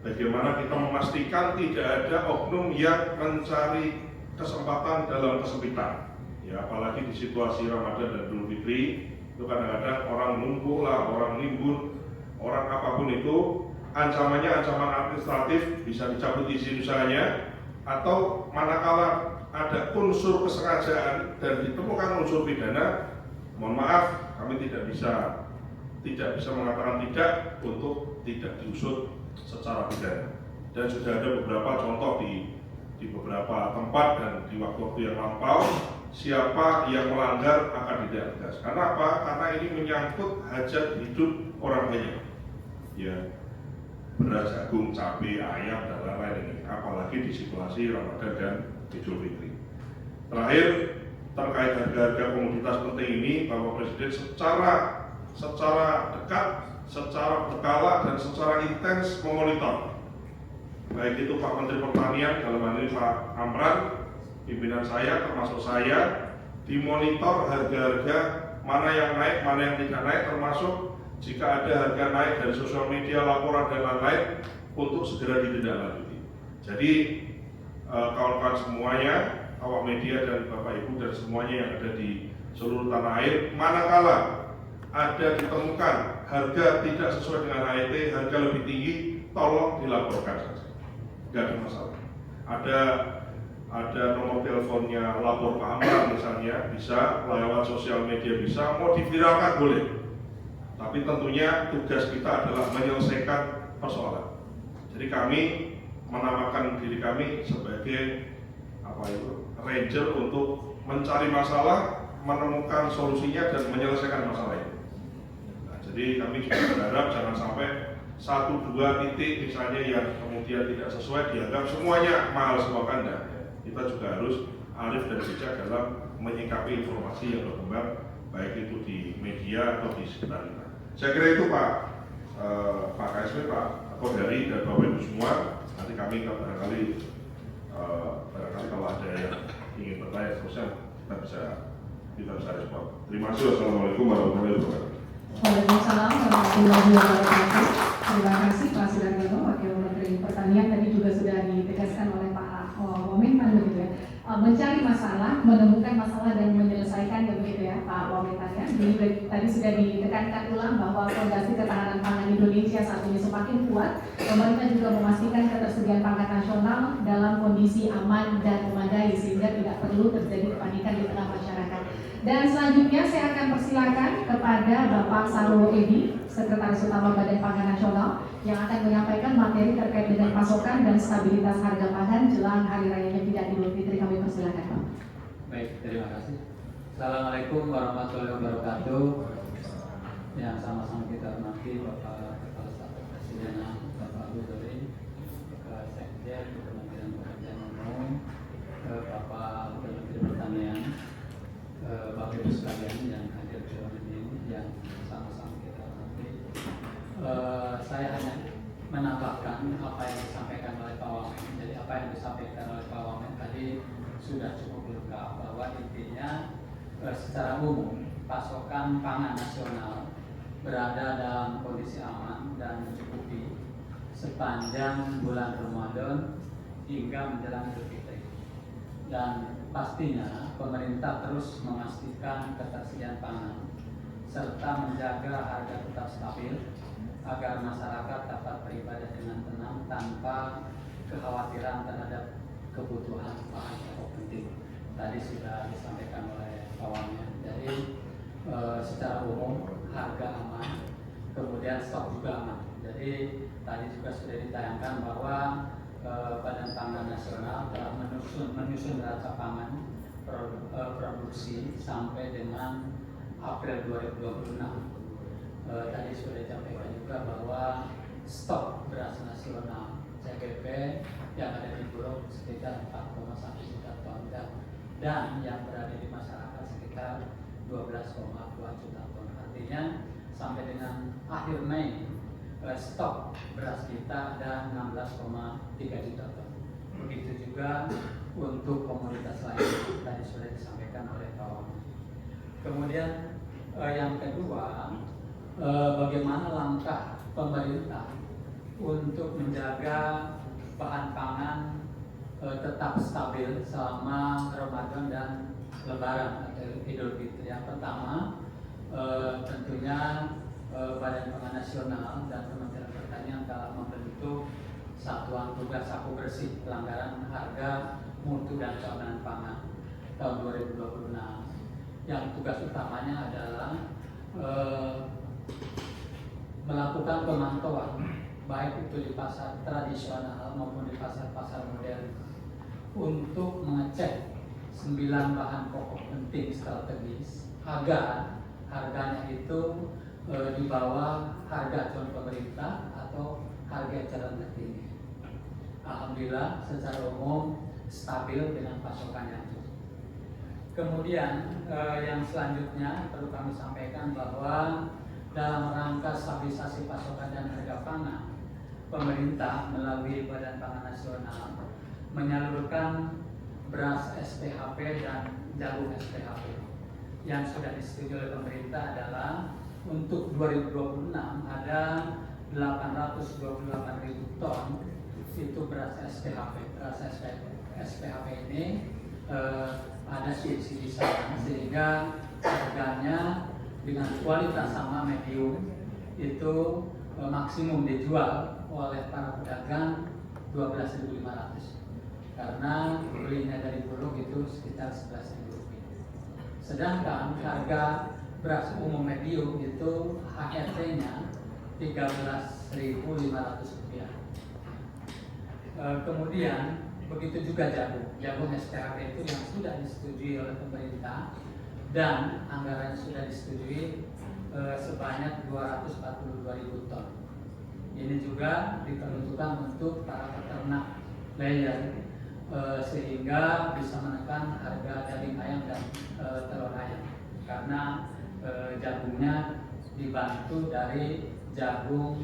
bagaimana kita memastikan tidak ada oknum yang mencari kesempatan dalam kesempitan. Ya, apalagi di situasi Ramadan dan Idul Fitri, itu kadang-kadang orang numpuk lah, orang nimbun, orang apapun itu, ancamannya ancaman administratif, bisa dicabut izin usahanya, atau manakala ada unsur kesengajaan dan ditemukan unsur pidana, mohon maaf, kami tidak bisa mengatakan tidak untuk tidak diusut secara pidana. Dan sudah ada beberapa contoh di beberapa tempat dan di waktu-waktu yang lampau, siapa yang melanggar akan ditindak tegas. Karena apa? Karena ini menyangkut hajat hidup orang banyak. Ya, beras, jagung, cabai, ayam dan lain-lain ini. Apalagi di situasi Ramadan dan Idul Fitri. Terakhir, terkait harga-harga komoditas penting ini, Bapak Presiden secara dekat, secara berkala dan secara intens memonitor. Baik itu Pak Menteri Pertanian, dalam hal ini Pak Amran, pimpinan saya termasuk saya, dimonitor harga-harga mana yang naik, mana yang tidak naik, termasuk jika ada harga naik dari sosial media, laporan dan lain-lain untuk segera ditindaklanjuti. Jadi kawan-kawan semuanya, awak media dan Bapak Ibu dan semuanya yang ada di seluruh tanah air, manakala ada ditemukan harga tidak sesuai dengan HET, harga lebih tinggi, tolong dilaporkan saja. Tidak ada masalah. Ada nomor teleponnya lapor Pak Amran misalnya, bisa lewat sosial media, bisa mau diviralkan boleh. Tapi tentunya tugas kita adalah menyelesaikan persoalan. Jadi kami menamakan diri kami sebagai ranger untuk mencari masalah, menemukan solusinya dan menyelesaikan masalah itu. Jadi kami juga berharap jangan sampai 1-2 titik misalnya yang kemudian tidak sesuai dianggap semuanya mahal semua kanda. Kita juga harus arif dan bijak dalam menyikapi informasi yang berkembang baik itu di media atau di sekitar kita. Saya kira itu Pak KSP, Pak Kodari dan Bapak Ibu semua. Nanti kami barangkali kalau ada yang ingin bertanya terusnya kita bisa respon. Terima kasih. Wassalamualaikum warahmatullahi wabarakatuh. Waalaikumsalam warahmatullahi wabarakatuh. Terima kasih Pak Sudaryono, Wakil Menteri Pertanian. Tadi juga sudah ditegaskan oleh Pak Wamentan begitu ya, mencari masalah, menemukan masalah dan menyelesaikan begitu ya Pak Wamentan ya. Jadi tadi sudah ditekankan ulang bahwa fondasi ketahanan pangan Indonesia saat ini semakin kuat. Pemerintah juga memastikan ketersediaan pangan nasional dalam kondisi aman dan memadai sehingga tidak perlu terjadi kepanikan di tengah masyarakat. Dan selanjutnya saya akan persilakan kepada Bapak Sarwo Edi, Sekretaris Utama Badan Pangan Nasional, yang akan menyampaikan materi terkait dengan pasokan dan stabilitas harga pangan jelang Hari Raya Idul Fitri. Kami persilakan, Pak. Baik, terima kasih. Assalamualaikum warahmatullahi wabarakatuh. Yang sama-sama kita hormati Bapak Kepala Staf Kepresidenan, Bapak Budori, Bapak Sekjen Kementerian Pekerjaan Umum, Bapak Wakil Menteri Pertanian, Bapak Ibu sekalian yang hadir di ruangan ini, yang sama-sama kita hormati. Saya hanya menambahkan apa yang disampaikan oleh Pak Wamen. Jadi apa yang disampaikan oleh Pak Wamen tadi sudah cukup lengkap, bahwa intinya secara umum pasokan pangan nasional berada dalam kondisi aman dan mencukupi sepanjang bulan Ramadan hingga menjelang Idul Fitri. Dan pastinya pemerintah terus memastikan ketersediaan pangan serta menjaga harga tetap stabil agar masyarakat dapat beribadah dengan tenang tanpa kekhawatiran terhadap kebutuhan bahan pokok penting. Tadi sudah disampaikan oleh Pak Wamen. Jadi secara umum harga aman, kemudian stok juga aman. Jadi tadi juga sudah ditayangkan bahwa Badan Pangan Nasional telah menyusun neraca pangan produksi sampai dengan April 2026. Tadi sudah disampaikan juga bahwa stok beras nasional CBP yang ada di Bulog sekitar 4,1 juta ton dan yang berada di masyarakat sekitar 12,2 juta ton. Artinya sampai dengan akhir Mei stok beras kita ada 16,3 juta ton. Begitu juga untuk komoditas lain tadi sudah disampaikan oleh Pak Wamen. Kemudian yang kedua, bagaimana langkah pemerintah untuk menjaga bahan pangan tetap stabil selama Ramadan dan Lebaran atau Idul Fitri. Yang pertama, tentunya Badan Pangan Nasional dan Kementerian Pertanian telah membentuk Satuan Tugas Sapu Bersih Pelanggaran Harga, Mutu dan Keamanan Pangan tahun 2026. Yang tugas utamanya adalah melakukan pemantauan baik itu di pasar tradisional maupun di pasar-pasar modern untuk mengecek 9 bahan pokok penting strategis agar harganya itu di bawah harga acuan pemerintah atau harga eceran tertinggi. Alhamdulillah secara umum stabil dengan pasokan yang cukup. Kemudian yang selanjutnya perlu kami sampaikan bahwa dalam rangka stabilisasi pasokan dan harga pangan, pemerintah melalui Badan Pangan Nasional menyalurkan beras SPHP dan jagung SPHP. Yang sudah disetujui oleh pemerintah adalah untuk 2026 ada 828.000 ton itu beras SPHP. Beras SPHP ini ada subsidi sana sehingga harganya dengan kualitas sama medium itu maksimum dijual oleh para pedagang 12.500 karena belinya dari Bulog itu sekitar 11.000 rupiah. Sedangkan harga beras umum medium itu HRT-nya 13.500 rupiah. Kemudian begitu juga jagung SPHP itu yang sudah disetujui oleh pemerintah dan anggaran sudah disetujui sebanyak 242.000 ton. Ini juga diperuntukkan untuk para peternak layer sehingga bisa menekan harga daging ayam dan telur ayam, karena jagungnya dibantu dari jagung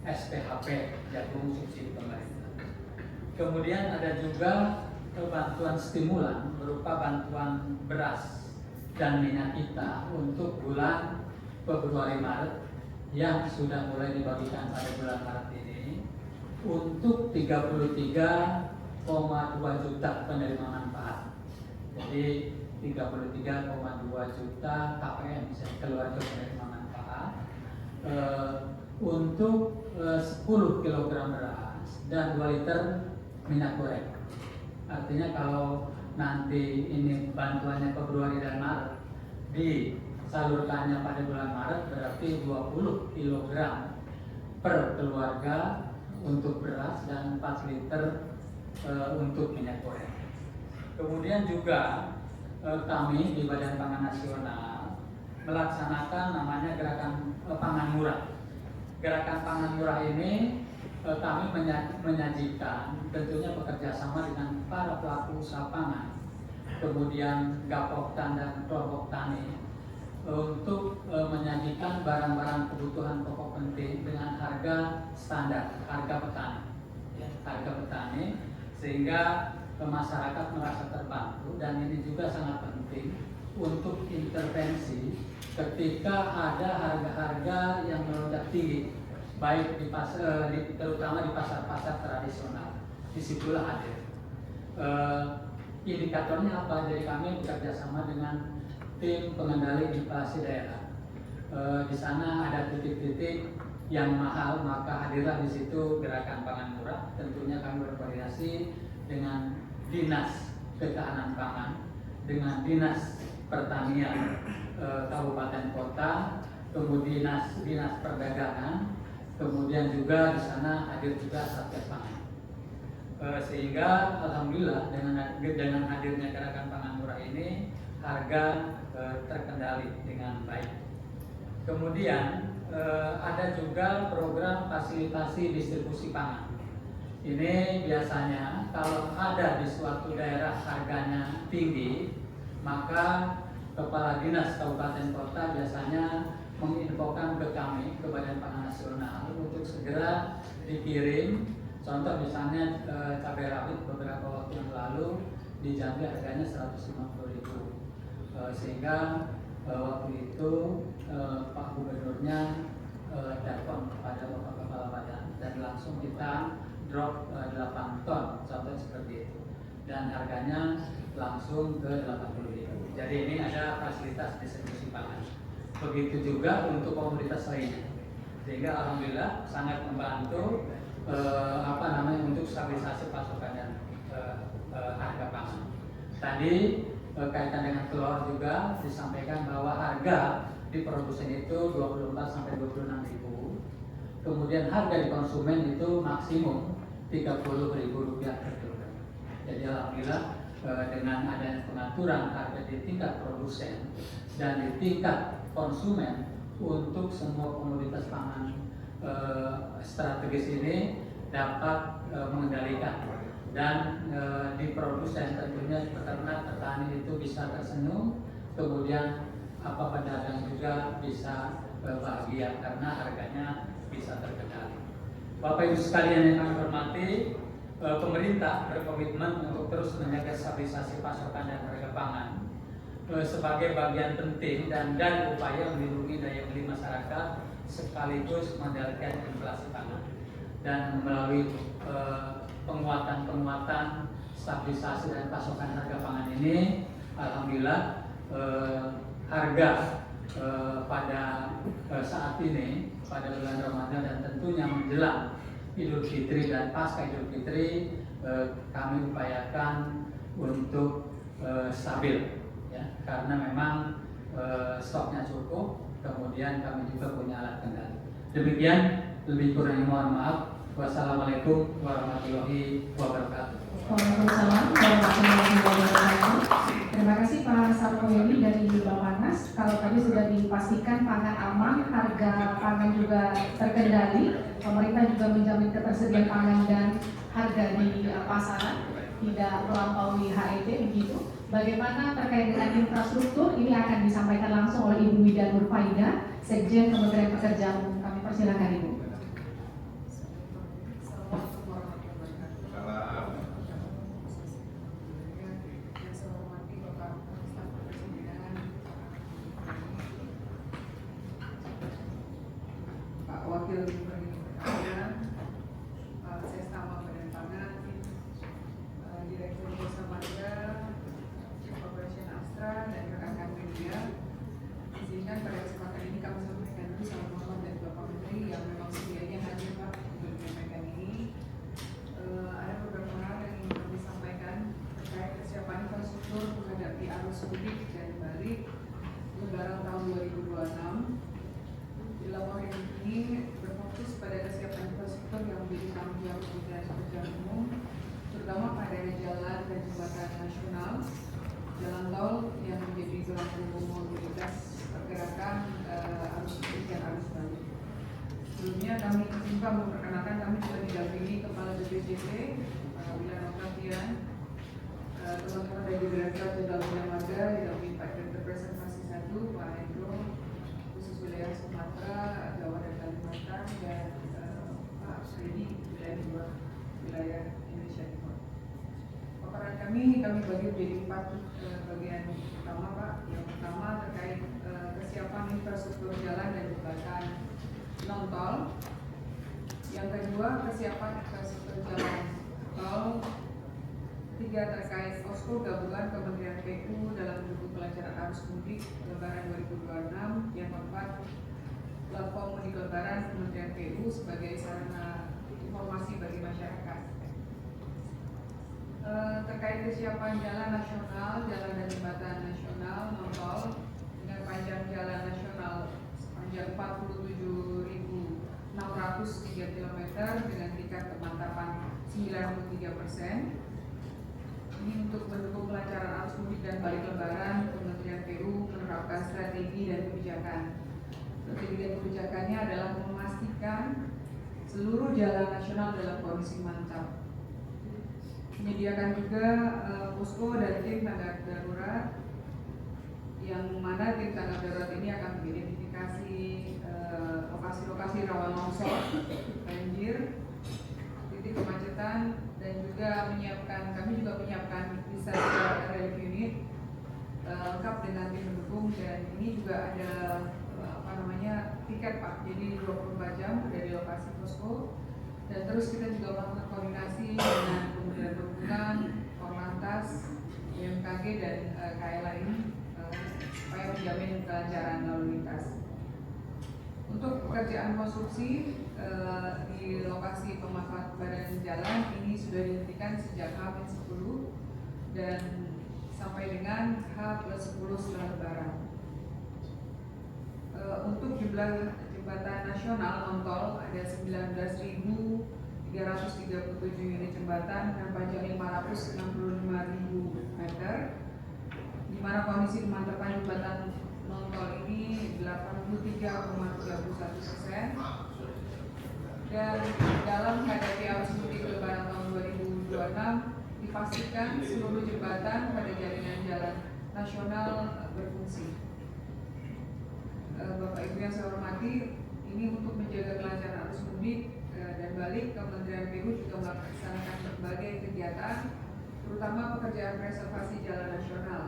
SPHP, jagung subsidi pemerintah. Kemudian ada juga bantuan stimulan berupa bantuan beras dan minyak kita untuk bulan Februari Maret yang sudah mulai dibagikan pada bulan Maret ini untuk 33,2 juta penerima manfaat. Jadi 33,2 juta KPM, keluarga penerima manfaat, untuk 10 kg beras dan 2 liter minyak goreng. Artinya kalau nanti ini bantuannya Februari dan Maret disalurkannya pada bulan Maret, berarti 20 kg per keluarga untuk beras dan 4 liter untuk minyak goreng. Kemudian juga kami di Badan Pangan Nasional melaksanakan namanya gerakan pangan murah. Gerakan pangan murah ini kami menyajikan tentunya bekerja sama dengan para pelaku usaha pangan, kemudian Gapoktan dan kelompok tani untuk menyajikan barang-barang kebutuhan pokok penting dengan harga standar, harga petani, ya, harga petani, sehingga masyarakat merasa terbantu. Dan ini juga sangat penting untuk intervensi ketika ada harga-harga yang melonjak tinggi, baik di terutama di pasar-pasar tradisional. Disitulah hadir. Indikatornya apa? Jadi kami bekerja sama dengan tim pengendali inflasi daerah. Di sana ada titik-titik yang mahal, maka hadirlah di situ gerakan pangan murah. Tentunya kami berkoordinasi dengan Dinas Ketahanan Pangan, dengan Dinas Pertanian Kabupaten Kota, kemudian Dinas Perdagangan, kemudian juga di sana hadir juga Satgas Pangan. Sehingga alhamdulillah dengan hadirnya gerakan pangan murah ini harga terkendali dengan baik. Kemudian ada juga program fasilitasi distribusi pangan. Ini biasanya kalau ada di suatu daerah harganya tinggi, maka Kepala Dinas Kabupaten Kota biasanya menginfokan ke kami, ke Badan Pangan Nasional, untuk segera dikirim. Contoh misalnya cabai rawit beberapa waktu yang lalu di Jambi harganya 150.000, sehingga waktu itu Pak Gubernurnya telepon kepada Bapak Kepala Badan dan langsung kita drop 8 ton, contoh seperti itu, dan harganya langsung ke 80.000. Jadi ini ada fasilitas distribusi pangan. Begitu juga untuk komoditas lainnya, sehingga alhamdulillah sangat membantu untuk stabilisasi pasokan dan harga pangan. Tadi kaitan dengan telur juga disampaikan bahwa harga di produsen itu 24 sampai 26.000. Kemudian harga di konsumen itu maksimum Rp30.000 per kilogram. Jadi alhamdulillah dengan adanya pengaturan harga di tingkat produsen dan di tingkat konsumen untuk semua komoditas pangan strategis ini dapat mengendalikan, dan di produsen tentunya peternak petani itu bisa tersenyum, kemudian pedagang juga bisa bahagia karena harganya bisa terkendali. Bapak Ibu sekalian yang kami hormati, pemerintah berkomitmen untuk terus menjaga stabilisasi pasokan dan harga pangan sebagai bagian penting dan upaya melindungi daya beli masyarakat sekaligus mengendalikan inflasi pangan. Dan melalui penguatan stabilisasi dan pasokan harga pangan ini, alhamdulillah harga pada saat ini, pada bulan Ramadan dan tentunya menjelang Idul Fitri dan pasca Idul Fitri, kami upayakan untuk stabil, ya, karena memang stoknya cukup, kemudian kami juga punya alat kendali. Demikian, lebih kurangnya mohon maaf. Wassalamualaikum warahmatullahi wabarakatuh. Waalaikumsalam warahmatullahi wabarakatuh. Terima kasih Pak Sarwoyedi dari Bappenas. Kalau tadi sudah dipastikan pangan aman, harga pangan juga terkendali, pemerintah juga menjamin ketersediaan pangan dan harga di pasaran tidak melampaui HET begitu. Bagaimana terkait dengan infrastruktur ini akan disampaikan langsung oleh Ibu Wida Nurfaida, Sekjen Kementerian Pekerjaan Umum. Kami persilakan Ibu. Wakil Gubernur Pertanian, saya sama Badan Pangan, Direktur Jasa Marga, Corporation Astra, dan rekan-rekan media. Izinkan pada kesempatan ini kami sampaikan dulu salam hormat dari Bapak Menteri yang memang sedianya hadir Pak untuk menyampaikan ini. Ada beberapa hal yang ingin kami sampaikan terkait kesiapan infrastruktur menghadapi arus mudik dan balik Lebaran tahun 2026. Laporan ini berfokus pada kesiapan infrastruktur yang menjadi tanggung jawab Kementerian Pekerjaan Umum, terutama pada jalan dan jembatan nasional, jalan tol yang menjadi tulang punggung mobilitas pergerakan arus mudik dan arus balik. Sebelumnya kami juga memperkenalkan kami sudah didampingi Kepala BPJT, Wilayah Oktavian, teman-teman dari Direktur Jenderal Bina Marga, didampingi Pak Direktur Preservasi 1, Pak Hendro, wilayah Sumatera, Jawa dan Kalimantan, dan Pak Freddy wilayah wilayah Indonesia Timur. Paparan kami bagi menjadi 4 bagian utama Pak. Yang pertama terkait kesiapan infrastruktur jalan dan jembatan non tol. Yang kedua kesiapan infrastruktur jalan tol. Ketiga terkait posko gabungan Kementerian PU dalam mendukung kelancaran arus mudik Lebaran 2026. Yang keempat, platform mudik Lebaran Kementerian PU sebagai sarana informasi bagi masyarakat. Terkait kesiapan jalan nasional, jalan dan jembatan nasional non tol dengan panjang jalan nasional sepanjang 47.603 km dengan tingkat kemantapan 93%. Ini untuk mendukung kelancaran arus mudik dan balik Lebaran, Kementerian PU menerapkan strategi dan kebijakan. Strategi dan kebijakannya adalah memastikan seluruh jalan nasional dalam kondisi mantap. Menyediakan juga posko dan tim tanggap darurat, yang mana tim tanggap darurat ini akan mengidentifikasi lokasi-lokasi rawan longsor, banjir, titik kemacetan, dan juga kami juga menyiapkan bisa relief unit lengkap dengan tim pendukung, dan ini juga ada tiket Pak, jadi 24 jam dari lokasi posko. Dan terus kita juga melakukan koordinasi dengan Kementerian Perhubungan, Korlantas, BMKG dan KLA ini supaya menjamin kelancaran lalu lintas. Untuk pekerjaan konstruksi di lokasi pemanfaatan badan jalan ini sudah dihentikan sejak H-10 dan sampai dengan H+10 setelah Lebaran. Untuk jumlah jembatan nasional non-tol ada 19.337 unit jembatan dengan panjang 565.000 meter, di mana kondisi kemantapan jembatan non-tol ini 83,31%. Dan dalam menghadapi arus mudik Lebaran tahun 2026 dipastikan seluruh jembatan pada jaringan jalan nasional berfungsi. Bapak Ibu yang saya hormati, ini untuk menjaga kelancaran arus mudik dan balik, Kementerian PU juga melaksanakan berbagai kegiatan, terutama pekerjaan preservasi jalan nasional.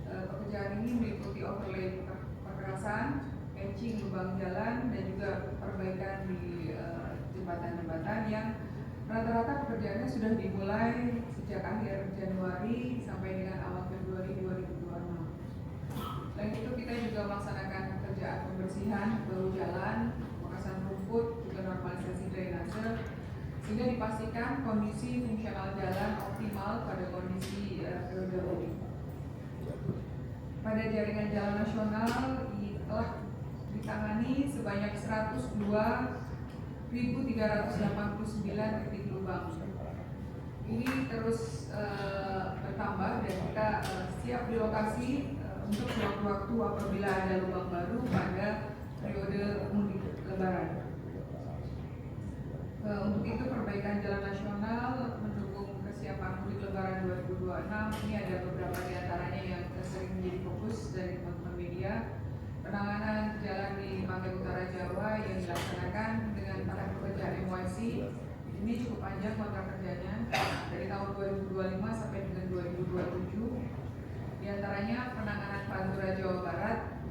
Pekerjaan ini meliputi overlay perkerasan, patching lubang jalan, dan juga perbaikan di jembatan-jembatan yang rata-rata pekerjaannya sudah dimulai sejak akhir Januari sampai dengan awal Februari 2026. Selain itu kita juga melaksanakan pekerjaan pembersihan bahu jalan, pemangkasan rumput, juga normalisasi drainase, sehingga dipastikan kondisi fungsional jalan optimal pada kondisi periode mudik. Pada jaringan jalan nasional telah ditangani sebanyak 102.389 titik lubang. Ini terus bertambah dan kita siap di lokasi untuk sewaktu-waktu apabila ada lubang baru pada periode mudik Lebaran. Untuk itu perbaikan jalan nasional mendukung kesiapan mudik Lebaran 2026 ini ada beberapa di antaranya yang sering menjadi fokus dari teman-teman media. Penanganan jalan di Pantai Utara Jawa yang dilaksanakan dengan para pekerja MYC ini cukup panjang kontrak kerjanya dari tahun 2025 sampai dengan 2027. Di antaranya penanganan Pantura Jawa Barat,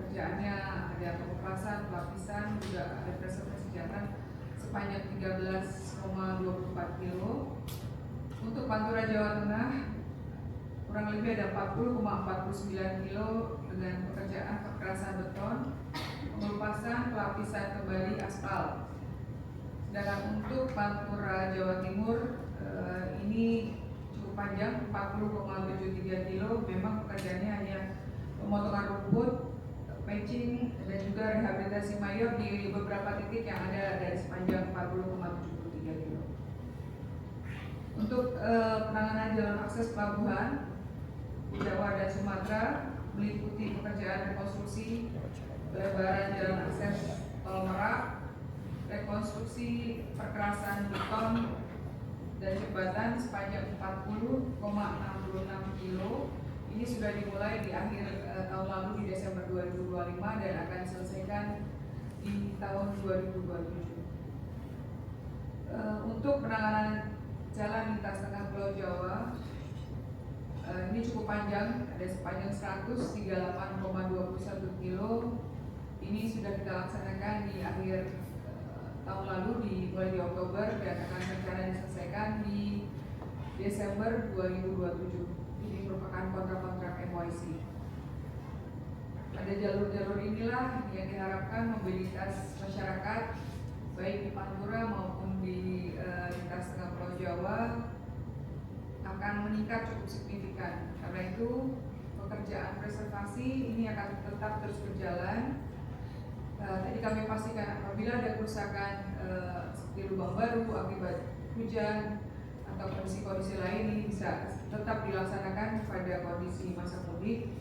kerjaannya ada pengepasan, pelapisan, juga ada preservasi jalan sepanjang 13,24 kilo. Untuk Pantura Jawa Tengah kurang lebih ada 40,49 kilo dengan pekerjaan perkerasan beton, pengelupasan, pelapisan kembali aspal. Sedangkan untuk Pantura Jawa Timur ini cukup panjang 40,73 kilo. Memang pekerjaannya hanya pemotongan rumput, patching dan juga rehabilitasi mayor di beberapa titik yang ada dari sepanjang 40,73 kilo. Untuk penanganan jalan akses pelabuhan Jawa dan Sumatera meliputi pekerjaan rekonstruksi pelebaran jalan akses Tol Merak, rekonstruksi perkerasan beton dan jembatan sepanjang 40,66 kilo. Ini sudah dimulai di akhir tahun lalu di Desember 2025 dan akan diselesaikan di tahun 2027. Untuk penanganan jalan lintas tengah Pulau Jawa ini cukup panjang, ada sepanjang 138,21 kilo. Ini sudah kita laksanakan di akhir tahun lalu, mulai di Oktober dan akan rencana diselesaikan di Desember 2027. Ini merupakan kontrak-kontrak MYC. Pada jalur-jalur inilah yang diharapkan mobilitas masyarakat baik di Pantura maupun di lintas tengah Pulau Jawa akan meningkat cukup signifikan. Karena itu pekerjaan preservasi ini akan tetap terus berjalan. Tadi kami pastikan apabila ada kerusakan seperti lubang baru akibat hujan atau kondisi-kondisi lain ini bisa tetap dilaksanakan pada kondisi masa mudik,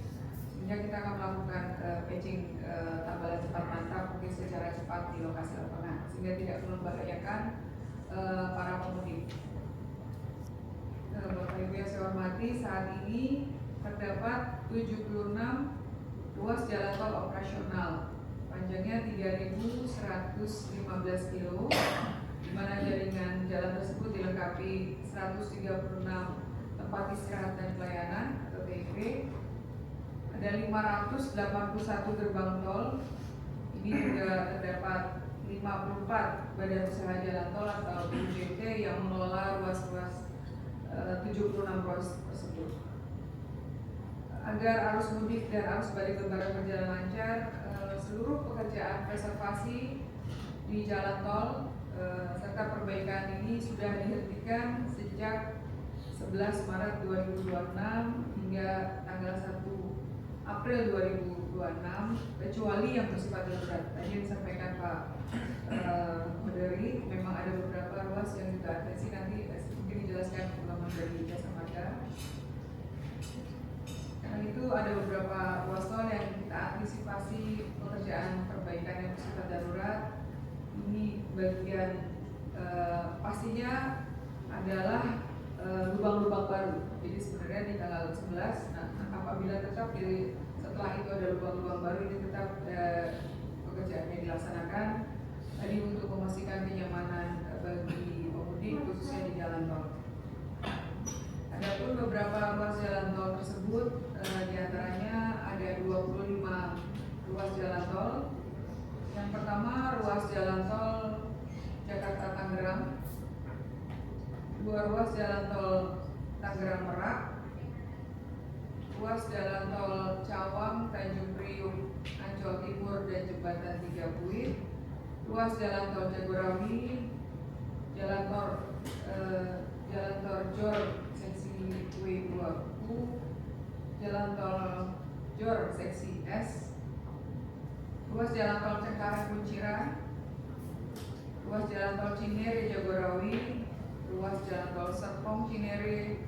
sehingga kita akan melakukan patching tambalan cepat mantap mungkin secara cepat di lokasi lapangan sehingga tidak membahayakan para pemudik. Bapak Ibu yang saya hormati, saat ini terdapat 76 ruas jalan tol operasional, panjangnya 3.115 kilo, di mana jaringan jalan tersebut dilengkapi 136 tempat istirahat dan pelayanan atau TIP. Ada 581 gerbang tol. Ini juga terdapat 54 badan usaha jalan tol atau BUJT yang mengelola ruas-ruas 76 ruas tersebut. Agar arus mudik dan arus balik lebaran berjalan lancar, seluruh pekerjaan preservasi di jalan tol serta perbaikan ini sudah dihentikan sejak 11 Maret 2026 hingga tanggal 1 April 2026 kecuali yang bersifat darurat. Tadi yang disampaikan Pak Mederi, memang ada beberapa ruas yang juga atensi, nanti mungkin dijelaskan teman-teman dari Jasa Marga. Karena itu ada beberapa ruas tol yang kita antisipasi pekerjaan perbaikan yang bersifat darurat. Ini bagian pastinya adalah lubang-lubang baru. Jadi sebenarnya di tanggal 11, apabila tetap setelah itu ada lubang-lubang baru, ini tetap pekerjaannya dilaksanakan tadi untuk memastikan kenyamanan bagi pemudik khususnya di jalan tol. Adapun beberapa ruas jalan tol tersebut diantaranya ada 25 ruas jalan tol. Yang pertama ruas jalan tol Jakarta Tangerang, 2 ruas jalan tol Tangerang Merak, ruas jalan tol Cawang, Tanjung Priuk, Ancol Timur dan Jembatan 3 Pluit, ruas jalan tol Jagorawi, jalan tol Jor seksi W2U, jalan tol Jor seksi S, ruas jalan tol Cengkareng Kunciran, ruas jalan tol Cinere Jagorawi, ruas jalan tol Serpong Cinere,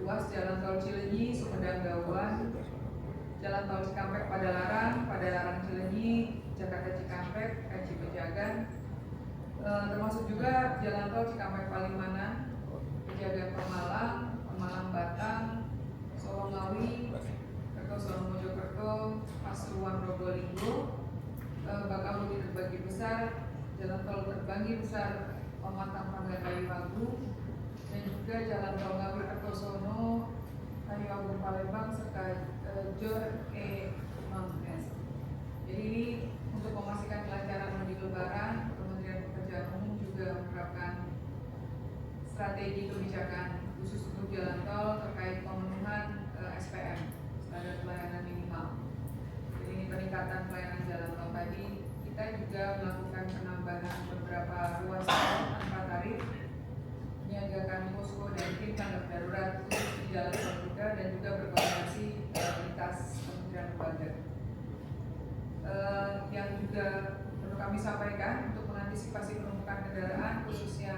ruas Jalan Tol Cileunyi Sumedang Gawuan, Jalan Tol Cikampek Padalarang Cileunyi, Jakarta Cikampek, Kaci Pejagan, termasuk juga Jalan Tol Cikampek Palimanan, Pejagan Pemalang, Pemalang Batang, Solo Ngawi, Kertosono Mojokerto, Pasuruan Probolinggo, Bakahuni terbagi besar, Jalan Tol terbagi besar Pematang Panggang Kayu dan juga Jalan Tol Ngawi Kertosono, Kayu Agung Palembang serta Jor Mangnes. Jadi ini untuk memastikan kelancaran mudik Lebaran, Kementerian Pekerjaan Umum juga menerapkan strategi kebijakan khusus untuk jalan tol terkait pemenuhan SPM (standar pelayanan minimal). Jadi ini peningkatan pelayanan jalan tol tadi. Kita juga melakukan penambahan beberapa ruas tol tanpa tarif, menyiagakan posko dan tim tanggap darurat khusus di jalan tol juga, dan juga berkoordinasi lintas kementerian lembaga. Yang juga perlu kami sampaikan untuk mengantisipasi penumpukan kendaraan khususnya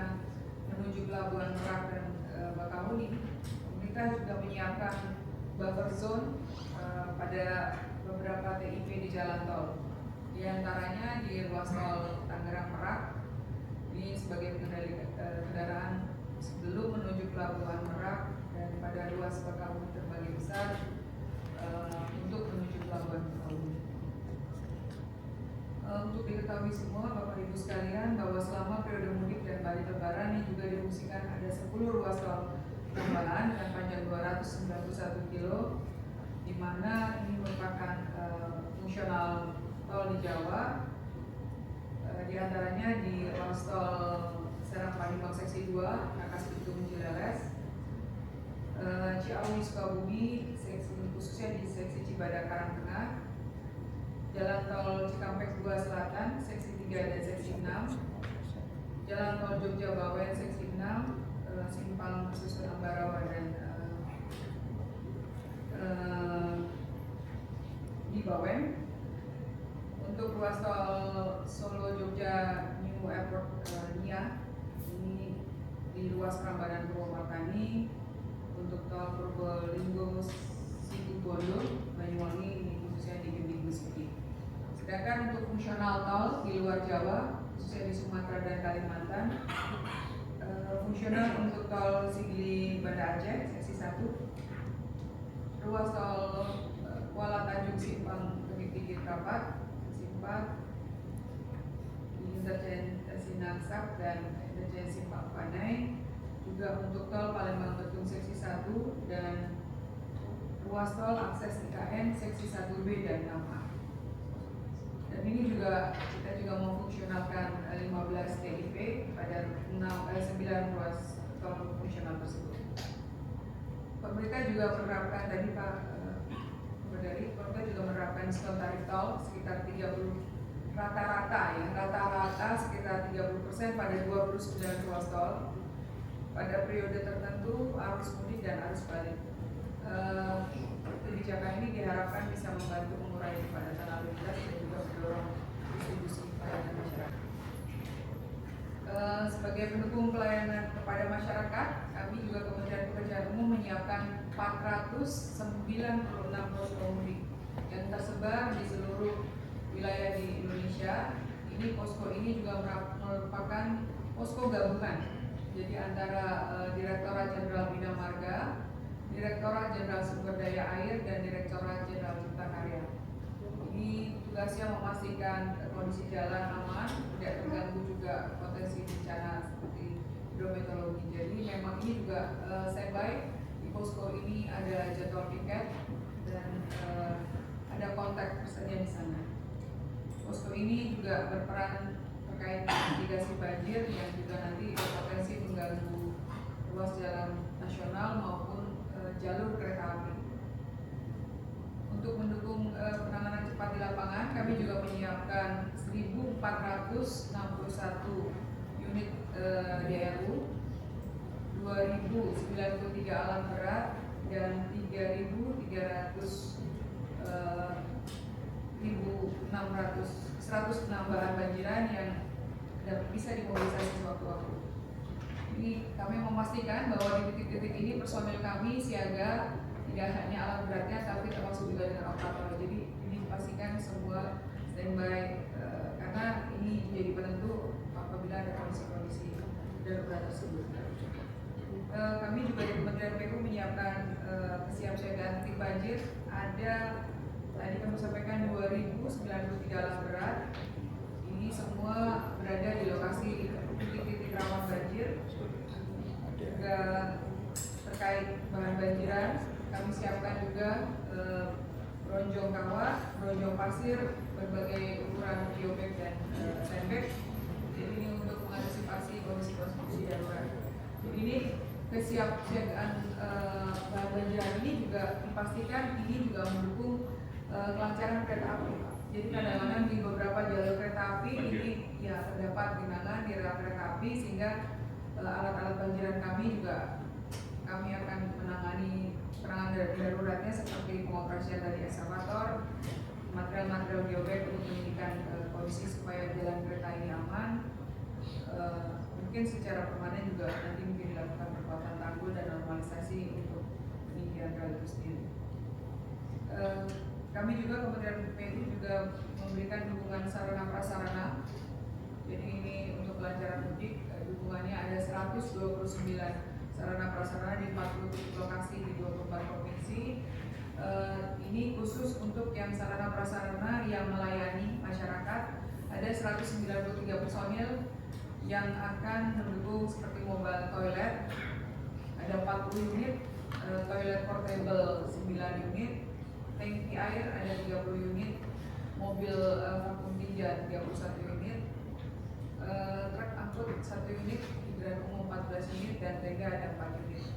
menuju Pelabuhan Merak dan Bakahuni, pemerintah juga menyiapkan buffer zone pada beberapa TIP di jalan tol. Di antaranya di ruas tol Tangerang Merak, ini sebagai pengendali kendaraan sebelum menuju Pelabuhan Merak, dan pada ruas Bakahuni terbagi besar untuk menuju Pelabuhan Bakahuni. Untuk diketahui semua Bapak Ibu sekalian bahwa selama periode mudik dan balik Lebaran ini juga difungsikan ada 10 ruas tol tambahan dengan panjang 291 km, di mana ini merupakan fungsional tol di Jawa. Di antaranya di ruas tol Serang Palembang seksi 2, Rangkas Bitung Cileles, Ciawi Sukabumi, khususnya di seksi Cibadak Karangtengah, Jalan Tol Cikampek 2 Selatan, seksi 3 dan seksi 6, Jalan Tol Jogja Bawen, seksi 6, Simpang Susun Ambarawa dan di Bawen. Untuk ruas tol Solo Jogja New Airport NIA, ini di ruas Prambanan Purwomartani. Untuk tol Probolinggo Situbondo Banyuwangi, ini khususnya di Gending Gusti. Sedangkan untuk fungsional tol di luar Jawa, khususnya di Sumatera dan Kalimantan, fungsional untuk tol Sigli Banda Aceh seksi 1, ruas tol Kuala Tanjung Simpang Bukit Tinggi Rapat seksi 4, di interchange Sinangsak dan interchange Simpang Panai, juga untuk tol Palembang Betung seksi 1 dan ruas tol akses IKN seksi 1B dan 6A. Dan ini juga kita juga memfungsionalkan 15 TIP pada 9 ruas tol fungsional tersebut. Pemerintah juga menerapkan tadi Pak pemerintah juga menerapkan diskon tarif tol sekitar 30 rata-rata sekitar 30% pada 29 ruas tol pada periode tertentu arus mudik dan arus balik. Kebijakan ini diharapkan bisa membantu mengurangi kepadatan lalu lintas dan juga mendorong distribusi pelayanan masyarakat. Sebagai pendukung pelayanan kepada masyarakat, kami juga Kementerian Pekerjaan Umum menyiapkan 496 posko mudik yang tersebar di seluruh wilayah di Indonesia. Ini posko ini juga merupakan posko gabungan. Jadi antara Direktorat Jenderal Bina Marga, Direktorat Jenderal Sumber Daya Air, dan Direktorat Jenderal Cipta Karya. Ini tugasnya memastikan kondisi jalan aman, tidak terganggu juga potensi bencana seperti hidrometeorologi. Jadi memang ini juga standby. Di posko ini ada jadwal piket dan ada kontak tersedia di sana. Posko ini juga berperan terkait mitigasi banjir yang juga nanti berpotensi mengganggu ruas jalan nasional maupun jalur kereta api. Untuk mendukung penanganan cepat di lapangan, kami juga menyiapkan 1.461 unit DRU, 2.093 alat berat, dan 100 penambahan banjiran yang bisa dimobilisasi sewaktu-waktu. Jadi kami memastikan bahwa di titik-titik ini personil kami siaga, tidak hanya alat beratnya tapi termasuk juga dengan operator. Jadi ini dipastikan semua standby karena ini menjadi penentu apabila ada kondisi-kondisi darurat tersebut. Kami juga di Kementerian PU menyiapkan kesiapsiagaan titik banjir. Ada tadi kami sampaikan 2093 alat berat. Ini semua berada di lokasi titik-titik rawan banjir. Juga terkait bahan banjiran, kami siapkan juga bronjong kawah, bronjong pasir, berbagai ukuran geobag dan sandbag. Jadi ini untuk mengantisipasi kondisi-kondisi darurat. Jadi ini kesiapsiagaan bahan banjiran ini juga dipastikan ini juga mendukung kelancaran kereta api. Jadi kadang-kadang di beberapa jalur kereta api ini ya terdapat genangan di rel kereta api sehingga alat-alat banjiran kami juga kami akan menangani penanganan daruratnya seperti pengoperasian dari eskavator, material-material geobag untuk meninggikan kondisi supaya jalan kereta ini aman. Mungkin secara permanen juga nanti mungkin dilakukan perkuatan tanggul dan normalisasi untuk peninggian rel itu sendiri. Kami juga Kementerian PU juga memberikan dukungan sarana prasarana. Jadi ini untuk kelancaran mudik, dukungannya ada 129 sarana prasarana di 40 titik lokasi di 24 provinsi. Ini khusus untuk yang sarana prasarana yang melayani masyarakat. Ada 193 personil yang akan mendukung seperti mobile toilet, ada 40 unit, toilet portable 9 unit, tangki air ada 30 unit, mobil vakum tinja 31 unit, truk angkut 1 unit, hidran umum 14 unit, dan tenda ada 4 unit.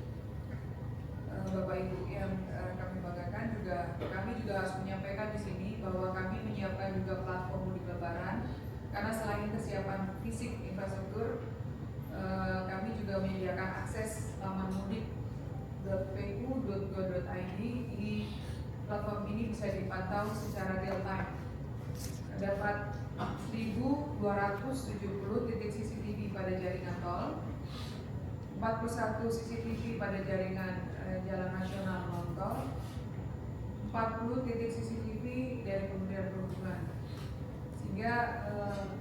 Bapak Ibu yang kami banggakan juga, kami juga harus menyampaikan di sini bahwa kami menyiapkan juga platform mudik lebaran karena selain kesiapan fisik infrastruktur, kami juga menyediakan akses laman mudik.pu.go.id. Ini platform ini bisa dipantau secara real time. Terdapat 1.270 titik CCTV pada jaringan tol, 41 CCTV pada jaringan jalan nasional non tol, 40 titik CCTV dari Kementerian Perhubungan, sehingga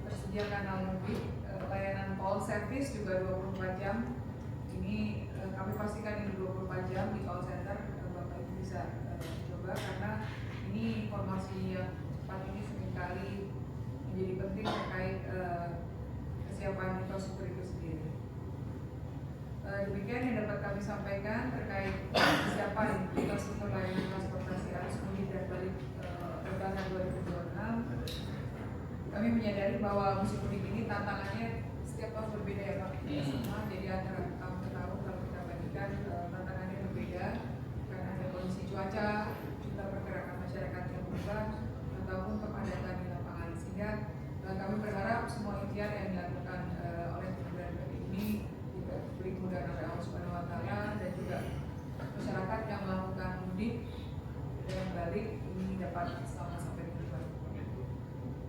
tersedia kanal mudik, layanan call service juga 24 jam. Ini kami pastikan ini 24 jam di call center. Bapak Ibu bisa coba karena ini informasi yang cepat ini seringkali menjadi penting terkait kesiapan infrastruktur itu sendiri. Demikian yang dapat kami sampaikan terkait kesiapan infrastruktur layanan transportasi arus mudik dan balik lebaran 2026. Kami menyadari bahwa musim mudik ini tantangannya setiap tahun berbeda ya Pak. Sama, jadi antara tahun ke tahun kalau kita bandingkan tantangannya berbeda karena ada kondisi cuaca, juga pergerakan masyarakat yang berubah ataupun kepadatan di lapangan, sehingga kami berharap semua ikhtiar yang dilakukan oleh Kementerian PU ini juga diberi kemudahan oleh Allah Subhanahu Wa Taala dan juga masyarakat yang melakukan mudik dan balik ini dapat selamat sampai tujuan.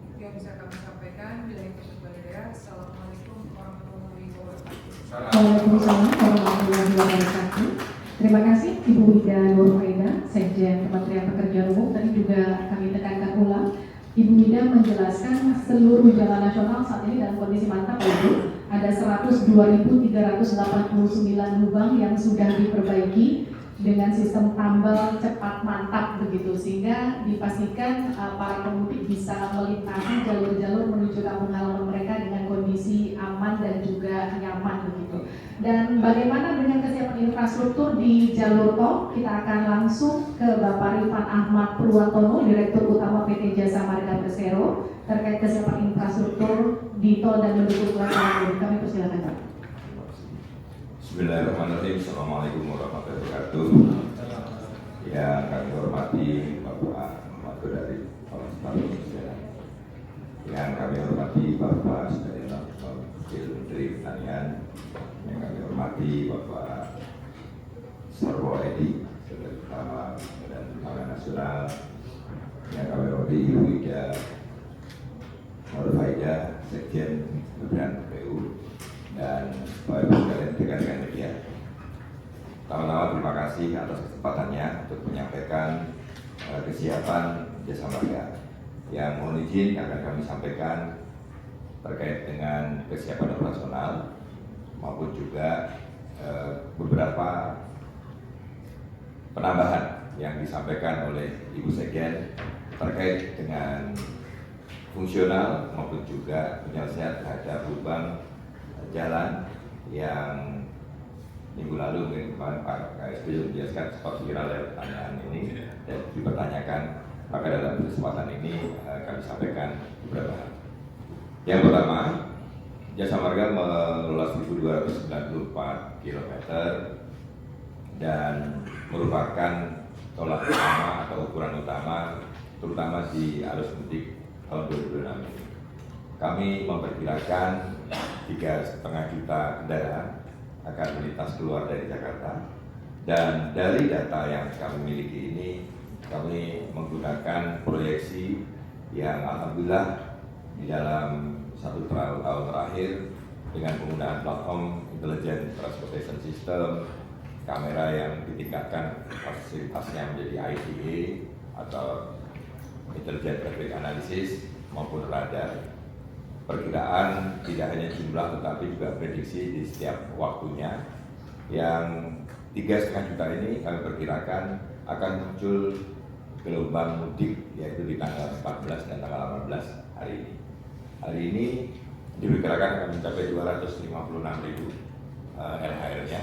Itu yang bisa kami sampaikan. Bila itu sebenarnya, Assalamualaikum warahmatullahi wabarakatuh. Waalaikumsalam warahmatullahi wabarakatuh. Terima kasih Ibu Ida Nurfaida, Sekjen Kementerian Pekerjaan Umum. Tadi juga kami tekankan ulang, Ibu Ida menjelaskan seluruh jalan nasional saat ini dalam kondisi mantap, Ibu. Ada 102.389 lubang yang sudah diperbaiki dengan sistem tambal cepat mantap begitu, sehingga dipastikan para pemudik bisa melintasi jalur-jalur menuju kampung halaman mereka dengan kondisi aman dan juga nyaman begitu. Dan bagaimana dengan kesiapan infrastruktur di jalur tol? Kita akan langsung ke Bapak Rifan Ahmad Purwantono, Direktur Utama PT Jasa Marga Persero, terkait kesiapan infrastruktur di tol dan mendukung pelaksanaan mudik. Kami persilakan Pak. Bismillahirrahmanirrahim. Assalamualaikum warahmatullahi wabarakatuh. Yang kami hormati Bapak Wakil Kepala Staf Presiden, yang kami hormati Bapak Wakil Menteri Pertanian, yang kami hormati Bapak Sarwo Edi, Sekretaris Utama Badan Pangan Nasional, yang kami hormati Ibu Ida Nurfaida, Sekjen Kementerian PU, dan Bapak Ibu sekalian Pertama-tama terima kasih atas kesempatannya untuk menyampaikan kesiapan Jasa Marga. Yang mohon izin akan kami sampaikan terkait dengan kesiapan operasional maupun juga beberapa penambahan yang disampaikan oleh Ibu Sekjen terkait dengan fungsional maupun juga penyelesaian terhadap lubang jalan yang minggu lalu mungkin kemarin Pak KSB menjelaskan sempat viral dari pertanyaan ini dan dipertanyakan, maka dalam kesempatan ini kami sampaikan beberapa hal. Yang pertama, Jasa Marga mengelola 1.294 km dan merupakan tolak utama atau ukuran utama terutama di arus mudik tahun 2026 ini. Kami memperkirakan 3,5 juta kendaraan akan melintas keluar dari Jakarta, dan dari data yang kami miliki ini kami menggunakan proyeksi yang alhamdulillah di dalam 1 tahun terakhir dengan penggunaan platform Intelligent Transportation System, kamera yang ditingkatkan fasilitasnya menjadi ITA atau Intelligent Traffic Analysis maupun radar. Perkiraan tidak hanya jumlah tetapi juga prediksi di setiap waktunya. Yang 3,5 juta ini kami perkirakan akan muncul gelombang mudik yaitu di tanggal 14 dan tanggal 18 hari ini. Hari ini diperkirakan akan mencapai 256.000 LHR-nya,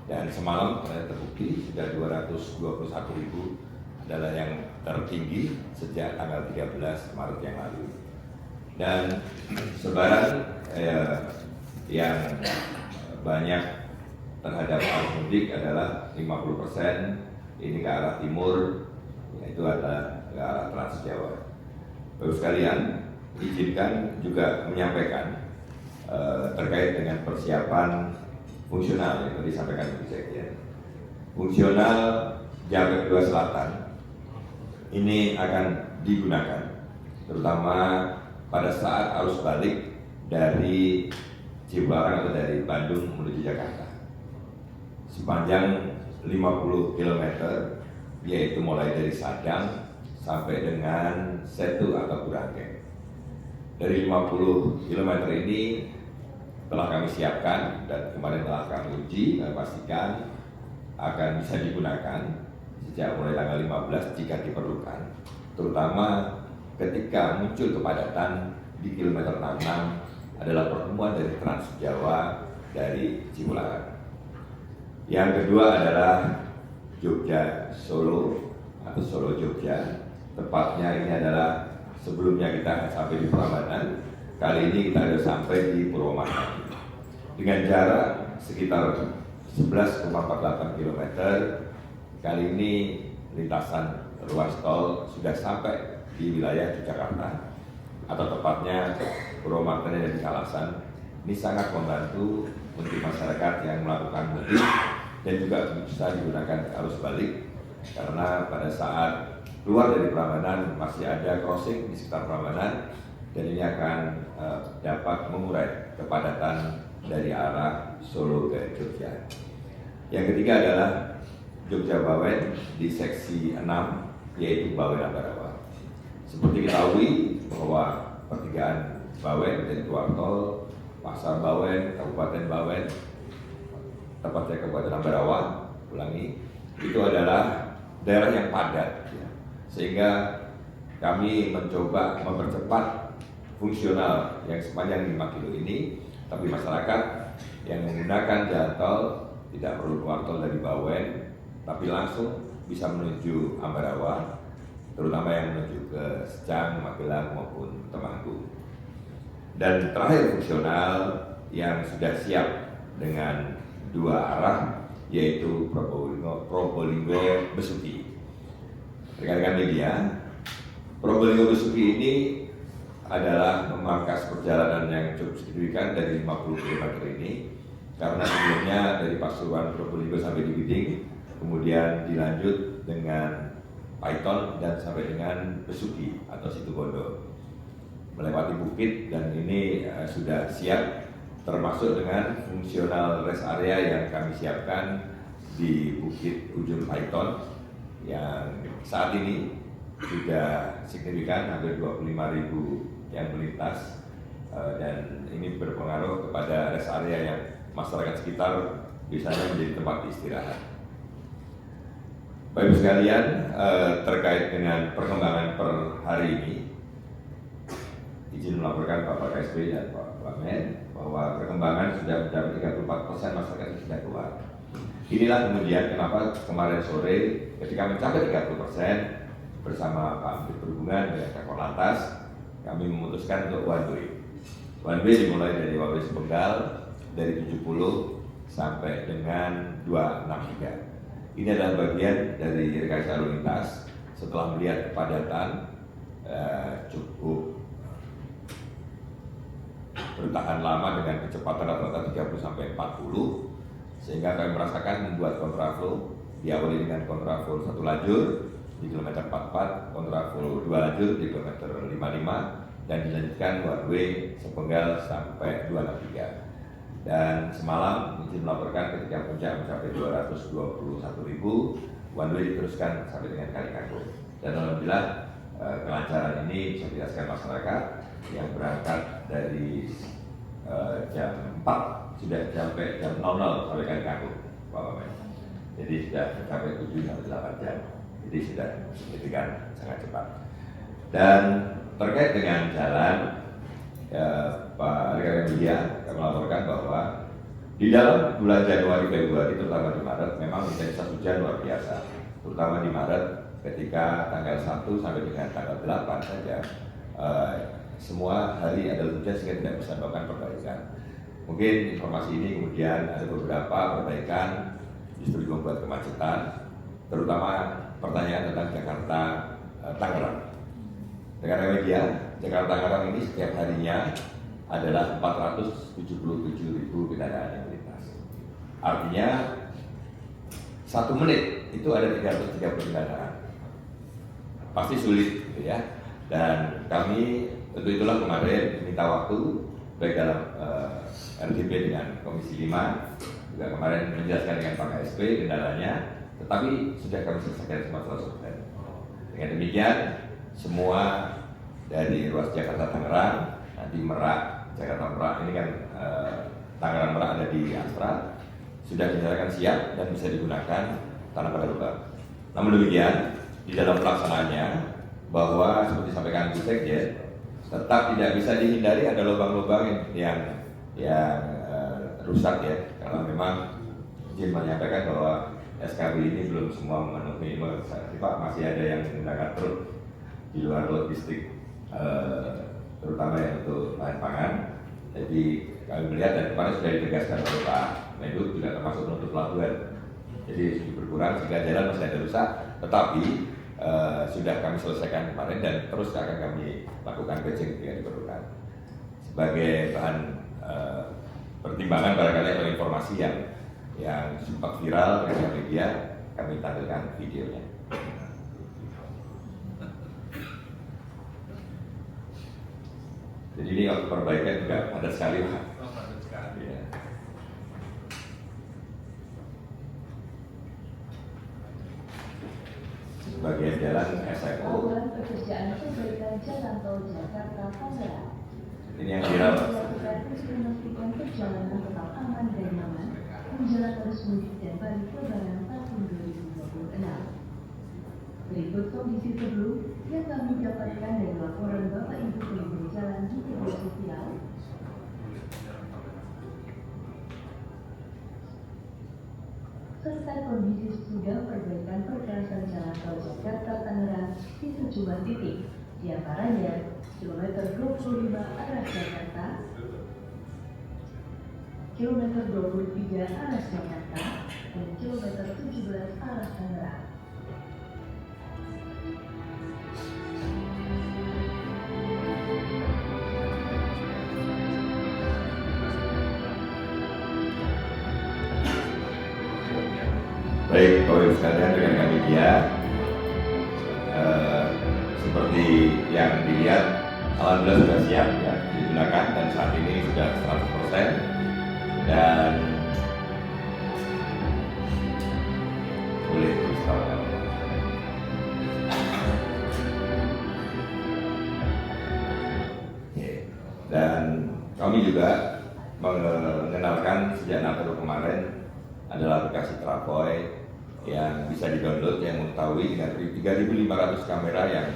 dan semalam ternyata terbukti sudah 221.000 adalah yang tertinggi sejak tanggal 13 Maret yang lalu. Dan sebaran yang banyak terhadap arus mudik adalah 50% ini ke arah timur, yaitu ada ke arah Trans Jawa. Bapak sekalian, izinkan juga menyampaikan terkait dengan persiapan fungsional yang tadi disampaikan Ibu Sekjen. Fungsional Jakarta 2 Selatan ini akan digunakan terutama pada saat arus balik dari Cipularang atau dari Bandung menuju Jakarta sepanjang 50 km, yaitu mulai dari Sadang sampai dengan Setu atau Burangkeng. Dari 50 km ini telah kami siapkan dan kemarin telah kami uji dan pastikan akan bisa digunakan sejak mulai tanggal 15 jika diperlukan, terutama ketika muncul kepadatan di kilometer 66 adalah pertemuan dari Trans Jawa dari Cipularang. Yang kedua adalah Jogja Solo atau Solo Jogja. Tepatnya ini adalah sebelumnya kita sampai di Prambanan, kali ini kita sudah sampai di Purwomarani dengan jarak sekitar 11,48 km. Kali ini lintasan ruas tol sudah sampai di wilayah Jakarta atau tepatnya Purwomarani dan di Kalasan. Ini sangat membantu untuk masyarakat yang melakukan mudik dan juga bisa digunakan arus balik, karena pada saat keluar dari Prambanan masih ada crossing di sekitar Prambanan dan ini akan dapat mengurai kepadatan dari arah Solo ke Jogja. Yang ketiga adalah Jogja Bawen di seksi 6, yaitu Bawen Ambarawa. Seperti ketahui bahwa pertigaan Bawen dari keluar tol, Pasar Bawen, Kabupaten Bawen, tepatnya Kabupaten Ambarawa, ulangi, itu adalah daerah yang padat, ya. Sehingga kami mencoba mempercepat fungsional yang sepanjang 5 kilo ini, tapi masyarakat yang menggunakan jalan tol tidak perlu keluar tol dari Bawen, tapi langsung bisa menuju Ambarawa, terutama yang menuju ke Secang, Magelang maupun Temanggung. Dan terakhir fungsional yang sudah siap dengan 2 arah, yaitu Probolinggo Besuki. Rekan-rekan media, Probolinggo Besuki ini adalah memangkas perjalanan yang cukup signifikan dari 50 km ini, karena sebelumnya dari Pasuruan Probolinggo sampai di Widing, kemudian dilanjut dengan Paiton dan sampai dengan Besuki atau Situbondo, melewati bukit, dan ini sudah siap termasuk dengan fungsional rest area yang kami siapkan di Bukit Ujung Python yang saat ini sudah signifikan, hampir 25.000 yang melintas, dan ini berpengaruh kepada rest area yang masyarakat sekitar biasanya menjadi tempat istirahat. Bapak Ibu sekalian, terkait dengan perkembangan per hari ini, izin melaporkan Bapak KSP dan Pak Wamen bahwa perkembangan sudah mencapai 34% masyarakat yang sudah keluar. Inilah kemudian kenapa kemarin sore ketika mencapai 30% bersama Pak Menteri Perhubungan dan Kakor Lantas, kami memutuskan untuk one way. One way dimulai dari Wawe Sepenggal dari 70 sampai dengan 263. Ini adalah bagian dari rekayasa lalu lintas setelah melihat kepadatan cukup bertahan lama dengan kecepatan rata-rata 30 sampai 40, sehingga kami merasakan membuat kontraflow diawali dengan kontraflow 1 lajur di kilometer 44, kontraflow 2 lajur di kilometer 55, dan dilanjutkan one way Sepenggal sampai 263. Dan semalam izin melaporkan ketika puncak mencapai 221.000, one way diteruskan sampai dengan Kali Kangkung. Dan alhamdulillah kelancaran ini bisa dirasakan masyarakat yang berangkat dari jam 4 sudah sampai jam 00 sampai Kali Kangkung, Pak Wamen. Jadi sudah mencapai 7 sampai 8 jam. Jadi sudah signifikan, sangat cepat. Dan terkait dengan jalan, Pak rekan media kami melaporkan bahwa di dalam bulan Januari, Februari, terutama di Maret, memang intensitas hujan luar biasa. Terutama di Maret ketika tanggal 1 sampai dengan tanggal 8 saja, semua hari ada hujan sehingga tidak bisa melakukan perbaikan. Mungkin informasi ini kemudian ada beberapa perbaikan justru membuat kemacetan, terutama pertanyaan tentang Jakarta Tangerang. Rekan media, Jakarta Tangerang ini setiap harinya adalah 477.000 kendaraan yang melintas. Artinya 1 menit itu ada 330 kendaraan. Pasti sulit, gitu ya. Dan kami untuk itulah kemarin minta waktu baik dalam RDP dengan Komisi 5, juga kemarin menjelaskan dengan Pak KSP kendalanya, tetapi sudah kami selesaikan semua 100%. Dengan demikian, semua dari ruas Jakarta Tangerang, nanti Merak, Jakarta Merak ini kan Tangerang Merak ada di Astra, sudah dinyatakan siap dan bisa digunakan tanpa ada lubang. Namun demikian, di dalam pelaksanaannya bahwa seperti disampaikan Bu Sekjen, tetap tidak bisa dihindari ada lubang-lubang yang rusak ya, karena memang izin menyampaikan bahwa SKB ini belum semua memenuhi, Pak, masih ada yang menggunakan truk di luar logistik, terutama yang untuk bahan pangan. Jadi kami melihat dan kemarin sudah ditegaskan oleh Pak Menlu juga termasuk menutup pelabuhan. Jadi sedikit berkurang sehingga jalan masih ada rusak, tetapi sudah kami selesaikan kemarin dan terus akan kami lakukan patching jika diperlukan. Sebagai bahan pertimbangan barangkali atau informasi yang sempat viral dengan media, kami tampilkan videonya. Jadi ini waktu perbaikan juga padat sekali, Pak. Ya. Sebagian jalan SMO. Pekerjaan perbaikan jalan tol Jakarta Tangerang. Ini yang viral. Untuk memastikan perjalanan tetap aman dan nyaman menjelang arus mudik dan balik lebaran tahun 2026. Berikut kondisi terbaru yang kami dapatkan dari laporan Bapak Ibu pengguna jalan di media sosial. Serta kondisi sudah perbaikan perkerasan jalan tol Jakarta Tangerang di sejumlah titik, di antaranya kilometer 25 arah Jakarta, kilometer 23 arah Jakarta, dan kilometer 17 arah Tangerang. Baik, Bapak Ibu sekalian, rekan media, seperti yang dilihat, alhamdulillah sudah siap ya digunakan dan saat ini sudah 100%. Dan Wabarakatuh. Dan kami juga mengenalkan sejak Natal kemarin adalah aplikasi Travoy yang bisa di-download, yang mengetahui dengan 3.500 kamera yang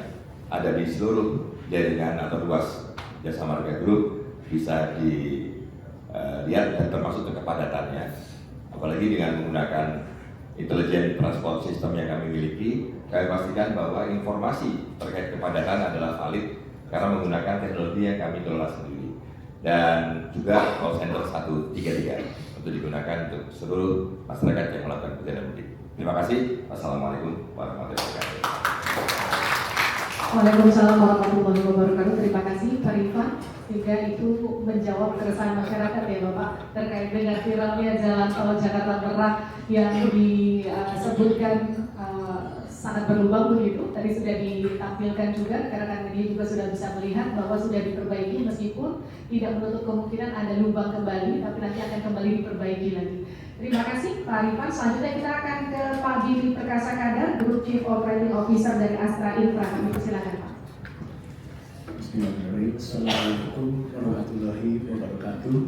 ada di seluruh jaringan atau ruas Jasa Marga Group bisa dilihat dan termasuk kepadatannya. Apalagi dengan menggunakan Intelligent Transport System yang kami miliki, kami pastikan bahwa informasi terkait kepadatan adalah valid karena menggunakan teknologi yang kami kelola sendiri. Dan juga call center 133 untuk digunakan untuk seluruh masyarakat yang melakukan perjalanan mudik. Terima kasih. Wassalamualaikum warahmatullahi wabarakatuh. Waalaikumsalam warahmatullahi wabarakatuh. Terima kasih Pak Rifan. Juga itu menjawab keresahan masyarakat ya Bapak terkait dengan viralnya jalan tol Jakarta Merak yang disebutkan sangat berlubang begitu. Tadi sudah ditampilkan juga, rekan-rekan media juga sudah bisa melihat bahwa sudah diperbaiki meskipun tidak menutup kemungkinan ada lubang kembali, tapi nanti akan kembali diperbaiki lagi. Terima kasih Pak Rifan. Selanjutnya kita akan ke Pak Giri Perkasa Kadar, Group Chief Operating Officer dari Astra Infra. Kami persilakan Pak. Bismillahirrahmanirrahim. Assalamualaikum warahmatullahi wabarakatuh.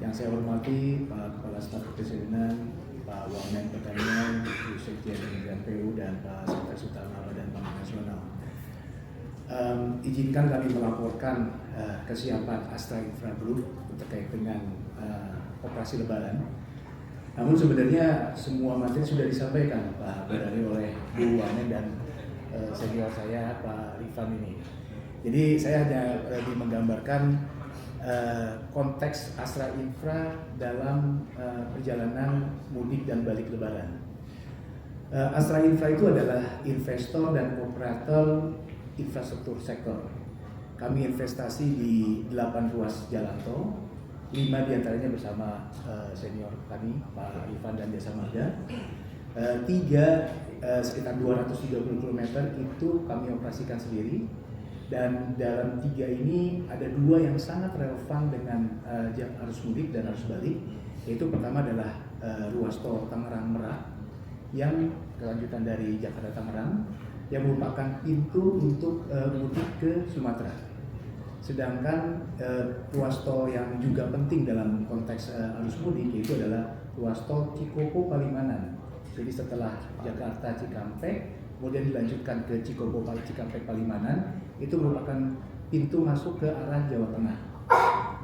Yang saya hormati Pak Kepala Staf Kepresidenan, Pak Wamen Pertanian, Bu Sekjen PU, dan Pak Sekretaris Utama Badan Pangan Nasional. Izinkan kami melaporkan kesiapan Astra Infra Group terkait dengan operasi Lebaran. Namun sebenarnya semua materi sudah disampaikan Pak dari oleh Bu Wamen dan senior saya Pak Rifan ini. Jadi saya hanya lebih menggambarkan konteks Astra Infra dalam perjalanan mudik dan balik Lebaran. Astra Infra itu adalah investor dan operator infrastruktur sektor. Kami investasi di 8 ruas jalan tol, 5 diantaranya bersama senior kami Pak Rifan dan Jasa Marga. 3 sekitar 230 km itu kami operasikan sendiri. Dan dalam 3 ini ada 2 yang sangat relevan dengan arus mudik dan arus balik. Yaitu pertama adalah ruas tol Tangerang Merak yang kelanjutan dari Jakarta Tangerang yang merupakan pintu untuk mudik ke Sumatera. Sedangkan ruas tol yang juga penting dalam konteks arus mudik yaitu adalah ruas tol Cikopo Palimanan. Jadi setelah Jakarta Cikampek kemudian dilanjutkan ke Cikopo Cikampek Palimanan, itu merupakan pintu masuk ke arah Jawa Tengah.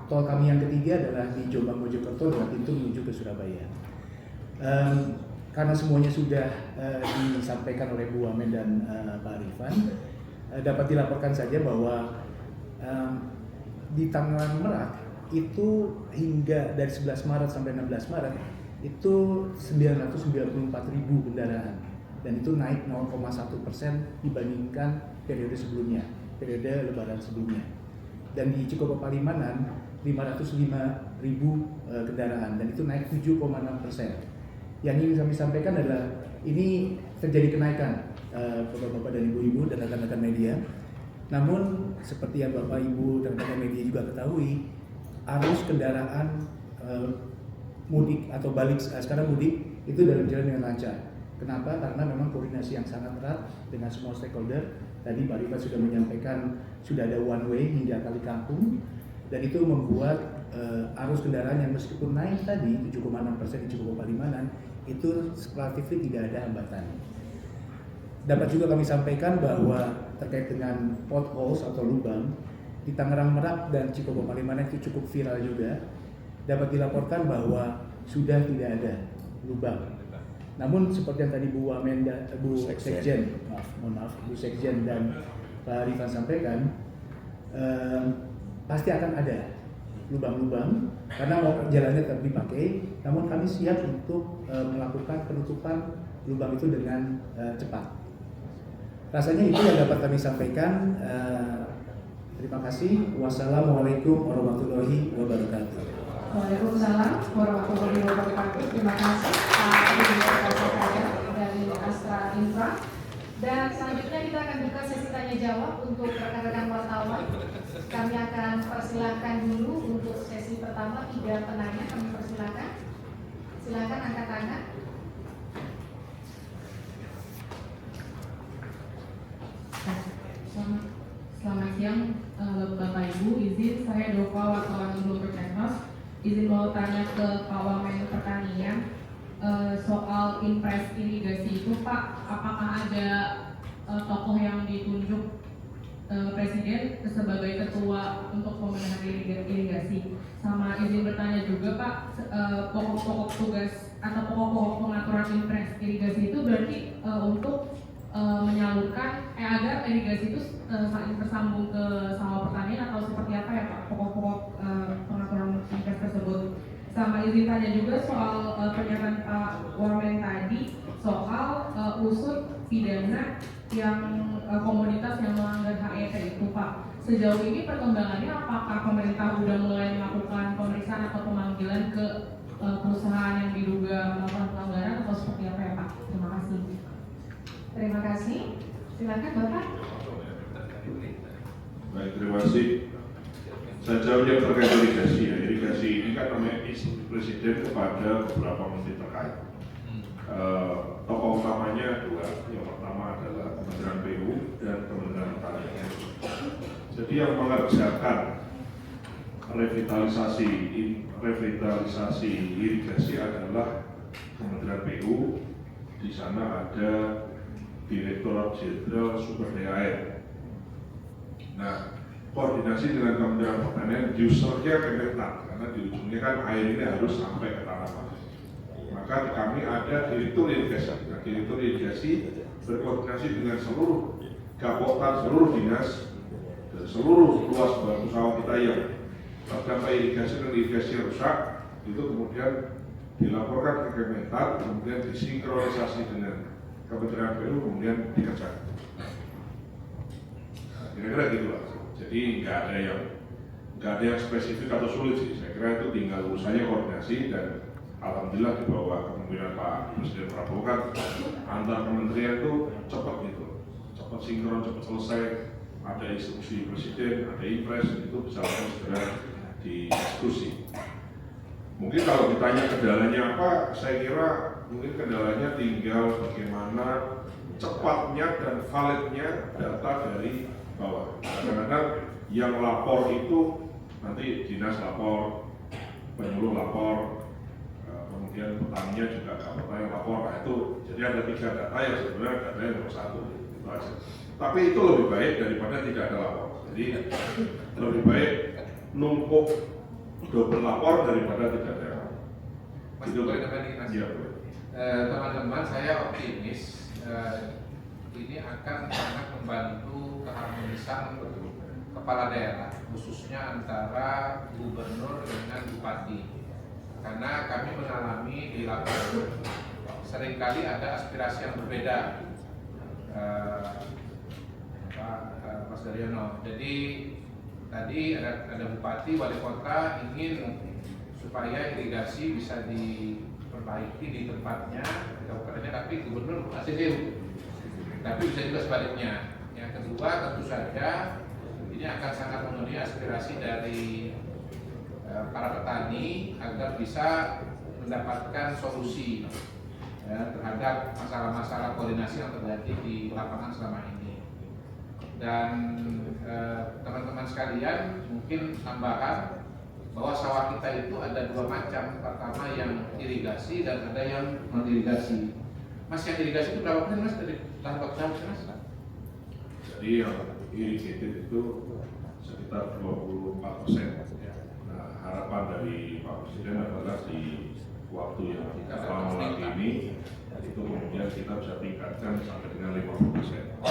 Tol kami yang ketiga adalah di Jombang Mojokerto adalah pintu menuju ke Surabaya. Karena semuanya sudah disampaikan oleh Bu Wamen dan Pak Rifan, dapat dilaporkan saja bahwa di Tangerang Merak itu hingga dari 11 Maret sampai 16 Maret itu 994.000 kendaraan. Dan itu naik 0,1% dibandingkan periode sebelumnya, periode Lebaran sebelumnya. Dan di Cikopo Palimanan 505.000 kendaraan dan itu naik 7,6%. Yang ingin kami sampaikan adalah ini terjadi kenaikan Bapak-bapak dan Ibu-ibu dan rekan-rekan media. Namun seperti yang Bapak Ibu dan rekan media juga ketahui, arus kendaraan mudik atau balik sekarang mudik itu dalam jalan dengan lancar. Kenapa? Karena memang koordinasi yang sangat erat dengan semua stakeholder. Tadi Pak Rifat sudah menyampaikan sudah ada one way hingga Kali Kampung dan itu membuat arus kendaraan yang meskipun naik tadi 7,6% di Cikopo Palimanan itu relatif tidak ada hambatan. Dapat juga kami sampaikan bahwa terkait dengan potholes atau lubang di Tangerang Merak dan Cikopo Palimanan itu cukup viral juga. Dapat dilaporkan bahwa sudah tidak ada lubang. Namun seperti yang tadi Bu Wamen dan Bu Sekjen, Bu Sekjen dan Pak Rifan sampaikan, pasti akan ada lubang-lubang karena jalannya tetap dipakai. Namun kami siap untuk melakukan penutupan lubang itu dengan cepat. Rasanya itu yang dapat kami sampaikan. Terima kasih. Wassalamualaikum warahmatullahi wabarakatuh. Waalaikumsalam warahmatullahi wabarakatuh. Terima kasih Pak Giri Perkasa Kadar dari Astra Infra. Dan selanjutnya kita akan buka sesi tanya jawab untuk rekan-rekan wartawan. Kami akan persilahkan dulu untuk sesi pertama 3 penanya. Kami persilahkan. Silakan angkat tangan. siang Bapak Ibu. Izin saya Dova, wartawan Bloomberg Technos. Izin mau tanya ke Pak Wamen Pertanian soal impres irigasi itu, Pak. Apakah ada tokoh yang ditunjuk Presiden sebagai ketua untuk pemenahan irigasi? Sama izin bertanya juga Pak, pokok-pokok tugas atau pokok-pokok pengaturan impres irigasi itu berarti untuk menyalurkan agar irigasi itu saling tersambung ke sawah pertanian atau seperti apa ya Pak, pokok-pokok pengaturan impres tersebut? Sama izin tanya juga soal pernyataan Pak Wamen tadi soal usut pidana yang komoditas yang melanggar HET itu Pak. Sejauh ini perkembangannya, apakah pemerintah sudah mulai melakukan pemeriksaan atau pemanggilan ke perusahaan yang diduga melakukan pelanggaran atau seperti apa ya Pak? Terima kasih. Terima kasih. Silakan Bapak. Baik, terima kasih. Saya jawab yang terkait irigasi ya. Irigasi ini kan namanya instruksi Presiden kepada beberapa menteri terkait. Tokoh utamanya dua. Yang pertama adalah Kementerian PU dan Kementerian Pertanian. Jadi yang mengerjakan revitalisasi irigasi adalah Kementerian PU. Di sana ada Direktorat Jenderal Sumber Daya Air. Nah, koordinasi dengan Kementerian Pertanian usernya Kementan, karena di ujungnya kan air ini harus sampai ke tanaman. Maka di kami ada Direktur Irigasi. Nah, Direktur Irigasi berkoordinasi dengan seluruh gapotan, seluruh dinas, dan seluruh ruas baku sawah kita yang terdampak irigasi dan irigasi yang rusak, itu kemudian dilaporkan ke Kementan, kemudian disinkronisasi dengan Kementerian PU, kemudian dikerjakan. Nah, kira-kira gitu lah. Jadi nggak ada yang spesifik atau sulit sih. Saya kira itu tinggal urusannya koordinasi, dan alhamdulillah di bawah kepemimpinan Pak Presiden Prabowo kan antar kementerian itu cepat gitu, cepat sinkron, cepat selesai. Ada instruksi Presiden, ada impres, itu bisa langsung segera dieksekusi. Mungkin kalau ditanya kendalanya apa, saya kira mungkin kendalanya tinggal bagaimana cepatnya dan validnya data dari bawah. Kadang-kadang yang lapor itu nanti dinas lapor, penyuluh lapor, kemudian petaninya juga yang lapor. Nah itu jadi ada 3 data yang sebenarnya datanya nomor 1 itu aja. Tapi itu lebih baik daripada tidak ada lapor. Jadi lebih baik numpuk double lapor daripada tidak ada. Mas boleh nambahin Mas? Iya boleh. Teman-teman, saya optimis ini akan sangat membantu keharmonisan kepala daerah, khususnya antara gubernur dengan bupati. Karena kami mengalami di lapangan seringkali ada aspirasi yang berbeda, Mas Daryono. Jadi tadi ada bupati, wali kota ingin supaya irigasi bisa diperbaiki di tempatnya, di kabupatennya, tapi gubernur masih jauh. Tapi bisa juga sebaliknya. Yang kedua, tentu saja ini akan sangat memenuhi aspirasi dari para petani agar bisa mendapatkan solusi terhadap masalah-masalah koordinasi yang terjadi di lapangan selama ini. Dan teman-teman sekalian, mungkin tambahan bahwa sawah kita itu ada 2 macam. Pertama yang irigasi dan ada yang non irigasi. Mas, yang irigasi itu berapa persen Mas dari lahan baku sawah Mas? Jadi yang irrigated itu sekitar 24%. Nah, harapan dari Pak Presiden adalah di waktu yang lama lagi ini itu kemudian kita bisa tingkatkan sampai dengan 50%.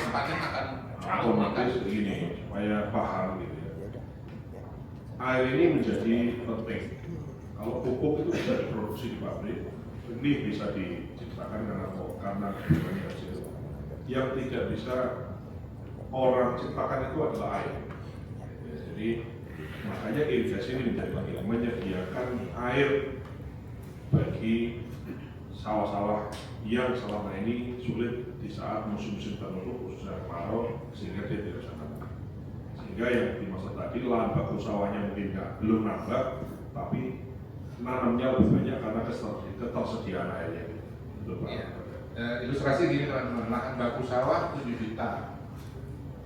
Semakin akan otomatis begini supaya paham gitu ya. Air ini menjadi penting. Kalau pupuk itu bisa diproduksi di pabrik, benih bisa diciptakan karena kebutuhannya kecil. Yang tidak bisa orang ciptakan itu adalah air. Jadi makanya irigasi ini menjadi penting, menyediakan air bagi sawah-sawah yang selama ini sulit di saat musim-musim tertentu, khususnya kemarau, sehingga dia tidak bisa nambah. Sehingga yang dimaksud tadi lahan baku sawahnya mungkin belum nambah, tapi nanamnya lebih banyak karena ketersediaan airnya. Ilustrasi gini teman-teman, lahan baku sawah 7 juta,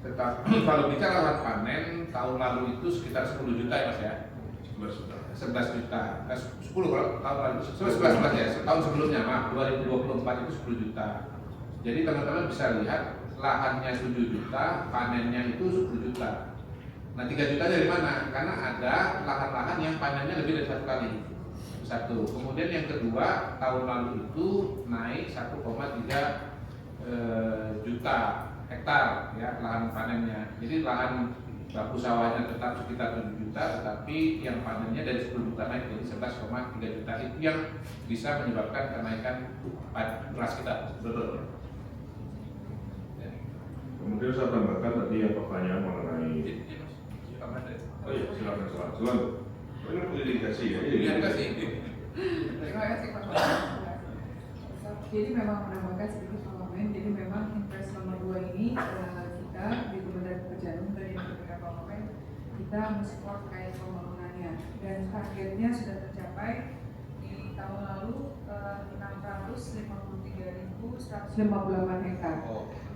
Tetapi kalau bicara lahan panen tahun lalu itu sekitar 10 juta ya Mas ya. 11 juta, 10 kalau tahun lalu, 11 ya, tahun sebelumnya maaf 2024 itu 10 juta. Jadi teman-teman bisa lihat lahannya 7 juta, panennya itu 10 juta. Nah 3 juta dari mana? Karena ada lahan-lahan yang panennya lebih dari 1 kali. Satu. Kemudian yang kedua tahun lalu itu naik 1,3 juta hektar ya lahan panennya. Jadi lahan baku sawahnya tetap sekitar 7 juta, tetapi yang panennya dari 10 juta naik jadi 11,3 juta. Itu yang bisa menyebabkan kenaikan beras kita. Betul. Ya. Kemudian saya tambahkan tadi yang pertanyaan mengenai. Oh iya, silakan. Oh, ini irigasi ya? Irigasi. Terima kasih Pak. Jadi memang menambahkan sedikit pengalaman. Jadi memang Impres nomor 2 ini kita di Kementerian Pekerjaan Umum dan Kementerian Pembangunan kita mensupport kait pembangunannya dan targetnya sudah tercapai di tahun lalu 653.158 hektar.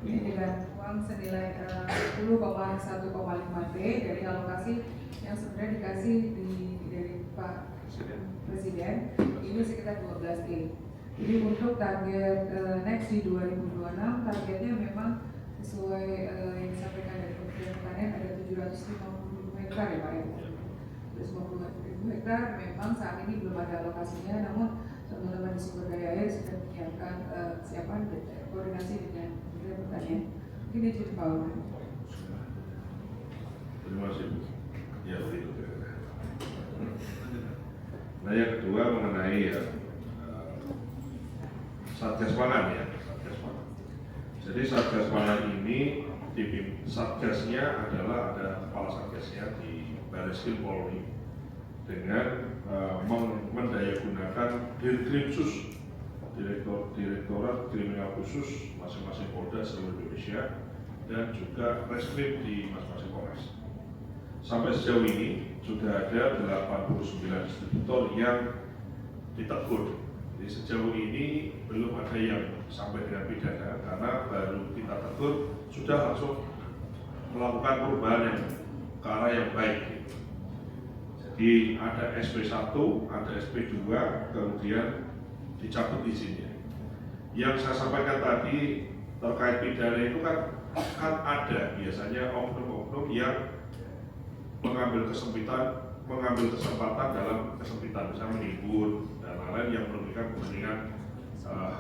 Ini dengan uang senilai 10,1,5 T dari alokasi yang sebenarnya dikasih dari Pak Presiden ini sekitar 12 T. Jadi untuk target next di 2026 targetnya memang sesuai yang disampaikan dari Kementerian Pertanian ada 750.000 hektar ya Pak ya. 750.000 hektar memang saat ini belum ada alokasinya, namun teman-teman di sumber daya air sudah menyiapkan kesiapan koordinasi dengan Kementerian Pertanian. Ini jadi Pak. Terima kasih Bu. Ya begitu. Nah yang kedua mengenai ya, Satgas Pangan ya, Satgas Pangan. Jadi Satgas Pangan ini Satgasnya adalah ada kepala Satgasnya di Barreskrim Polri dengan mendayagunakan Dirkrimsus, Direktorat Kriminal Khusus masing-masing Polda seluruh Indonesia dan juga Reskrim di masing-masing Polres. Sampai sejauh ini sudah ada 89 distributor yang ditegur. Jadi sejauh ini belum ada yang sampai dengan pidana karena baru kita tegur sudah langsung melakukan perubahan yang ke arah yang baik. Jadi ada SP1, ada SP2, kemudian dicabut izinnya. Yang saya sampaikan tadi terkait pidana itu kan ada biasanya oknum-oknum yang mengambil kesempatan dalam kesempitan, misalnya menimbun dan lain-lain yang merugikan kepentingan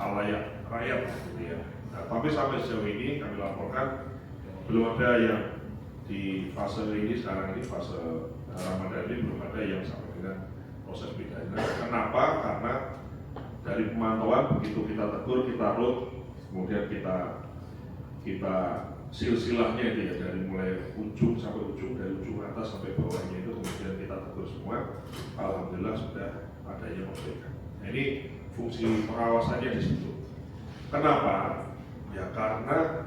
halayak rakyat, gitu ya. Nah, tapi sampai sejauh ini kami laporkan belum ada yang di fase ini sekarang ini fase Ramadan ini belum ada yang sampai dengan proses pidana. Kenapa? Karena dari pemantauan begitu kita tegur, kita root, kemudian kita silsilahnya itu ya dari mulai ujung sampai ujung, dari ujung atas sampai bawahnya itu kemudian kita tegur semua. Alhamdulillah sudah ada yang memberikan. Nah, ini fungsi pengawasannya di situ. Kenapa? Ya karena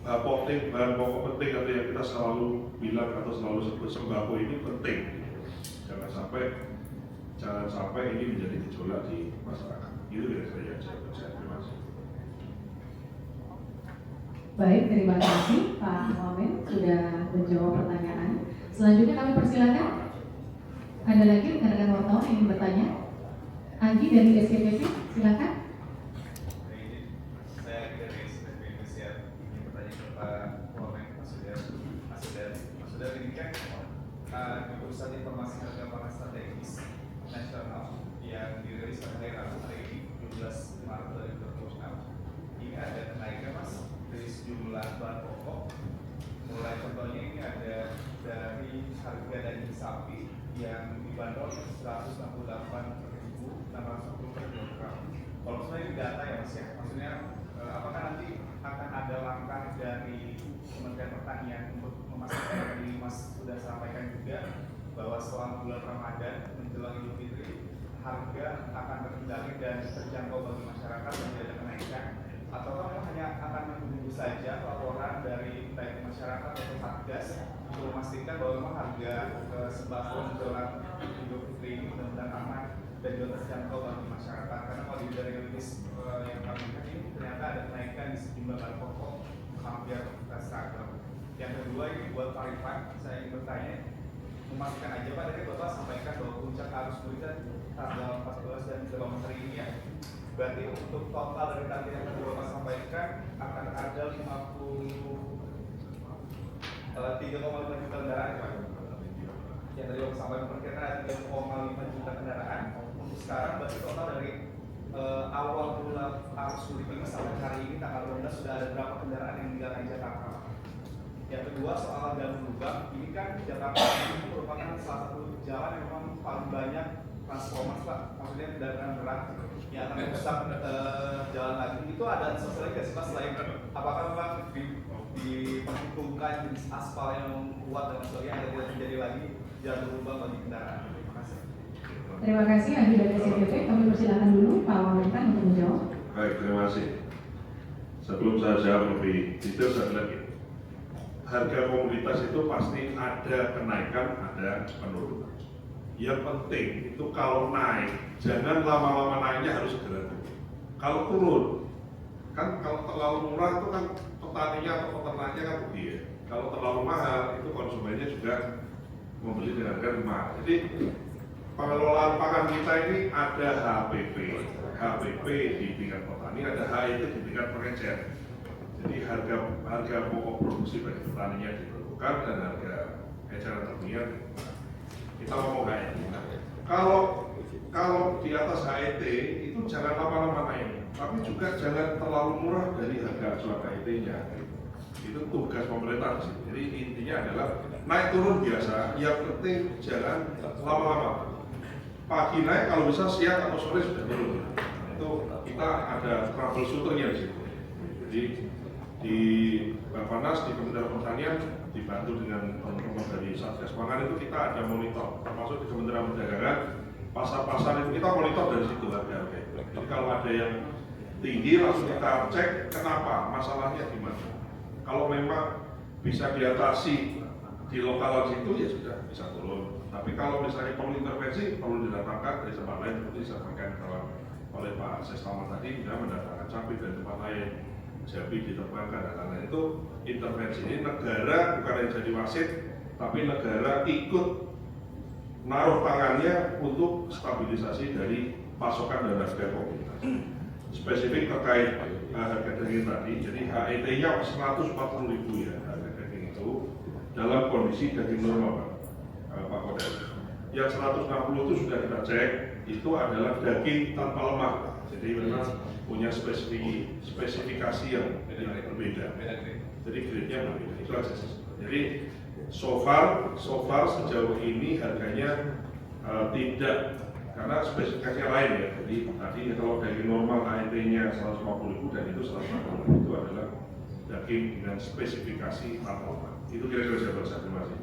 bahan pokok penting atau yang kita selalu bilang atau selalu sebut sembako ini penting. Jangan sampai ini menjadi gejolak di masyarakat. Itu yang saya terima kasih. Baik, terima kasih Pak Wamen sudah menjawab pertanyaan. Selanjutnya kami persilakan. Ada lagi rekan-rekan wartawan yang ingin bertanya? Anggi dari SKPP, silakan. Saya dari SKPP Indonesia ingin bertanya ke Pak Wamen, Mas Sudar ini kan Pusat Informasi Harga Pangan Strategis Nasional yang dirilis pada hari ini 17 Maret 2026 ini ada kenaikan Mas dari sejumlah bahan pokok. Mulai contohnya ini ada dari harga daging sapi yang dibanderol 168.640 per kilogram. Kalau misalnya ini data ya Mas ya, maksudnya apakah nanti akan ada langkah dari Kementerian Pertanian untuk memastikan tadi Mas sudah sampaikan juga bahwa selama bulan Ramadan menjelang Idul Fitri harga akan terkendali dan terjangkau bagi masyarakat dan tidak ada kenaikan, atau memang hanya akan menunggu saja laporan dari baik masyarakat atau Satgas untuk memastikan bahwa memang harga sembako menjelang Idul Fitri ini benar-benar aman dan juga terjangkau bagi masyarakat. Karena kalau dari rilis yang kami lihat ini ternyata ada kenaikan di sejumlah bahan pokok hampir seragam. Yang kedua ini buat Pak Rifan, saya ingin bertanya, memastikan aja Pak, tadi Bapak sampaikan bahwa puncak arus mudik tanggal 14 dan 15 hari ini ya. Berarti untuk total dari target yang tadi Bapak sampaikan akan ada 3,5 juta kendaraan Pak. Yang tadi Bapak sampaikan perkiraan ada 3,5 juta kendaraan. Untuk sekarang berarti total dari awal bulan arus mudik ini sampai hari ini tanggal 12 sudah ada berapa kendaraan yang meninggalkan Jakarta? Yang kedua soal Jalur Lubang, ini kan Jakarta ini merupakan salah satu jalan yang memang paling banyak transformers Pak, maksudnya kendaraan berat yang akan merusak jalan lagi. Itu ada sesuatu nggak sih Pak selain apakah memang diperhitungkan jenis aspal yang kuat dan sebagainya agar tidak terjadi lagi jalur lubang bagi kendaraan? Terima kasih. Terima kasih ahli dari SCTV. Kami persilakan dulu Pak Wawentan untuk menjawab. Baik, terima kasih. Sebelum saya jawab lebih detail, saya bilang gini, harga komoditas itu pasti ada kenaikan, ada penurunan. Yang penting itu kalau naik, jangan lama-lama naiknya, harus segera turun. Kalau turun, kan kalau terlalu murah itu kan petaninya atau peternaknya kan rugi ya. Kalau terlalu mahal itu konsumennya juga membeli dengan harga mahal. Jadi pengelolaan pangan kita ini ada HPP di tingkat petani, ada HET di tingkat pengecer. Jadi harga pokok produksi bagi petaninya ditentukan dan harga eceran termnya kita ngomong HET. Kalau di atas HET itu jangan lama-lama naik, tapi juga jangan terlalu murah dari harga acuan HET-nya. Itu tugas pemerintah di sini. Jadi intinya adalah naik turun biasa, yang penting jangan lama-lama. Pagi naik, kalau bisa siang atau sore sudah turun. Itu kita ada troubleshooter-nya di situ. Jadi di Bappenas, di Kementerian Pertanian dibantu dengan teman-teman dari Satgas Pangan itu kita ada monitor, termasuk di Kementerian Perdagangan, pasar-pasar itu kita monitor dari situ harga-harga. Jadi kalau ada yang tinggi langsung kita cek kenapa, masalahnya di mana. Kalau memang bisa diatasi di lokalan situ ya sudah bisa turun. Tapi kalau misalnya perlu intervensi, perlu didatangkan dari tempat lain seperti disampaikan oleh Pak Sestama tadi, sudah mendatangkan cabai dari tempat lain. Jambi diterbangkan dan lain-lain. Itu intervensi. Ini negara bukan yang jadi wasit, tapi negara ikut naruh tangannya untuk stabilisasi dari pasokan dan harga komoditas. Spesifik terkait harga daging tadi, jadi HET-nya 140.000 ya harga daging itu dalam kondisi daging normal Pak Kodes. Yang 160 itu sudah kita cek, itu adalah daging tanpa lemak. Jadi memang punya spesifikasi yang berbeda. Jadi grade-nya berbeda. Itu aja. Jadi so far sejauh ini harganya tidak, karena spesifikasinya lain ya. Jadi tadi kalau daging normal HET-nya 150.000 dan itu 160.000 itu adalah daging dengan spesifikasi tanpa lemak. Itu kira-kira saya baca. Terima kasih.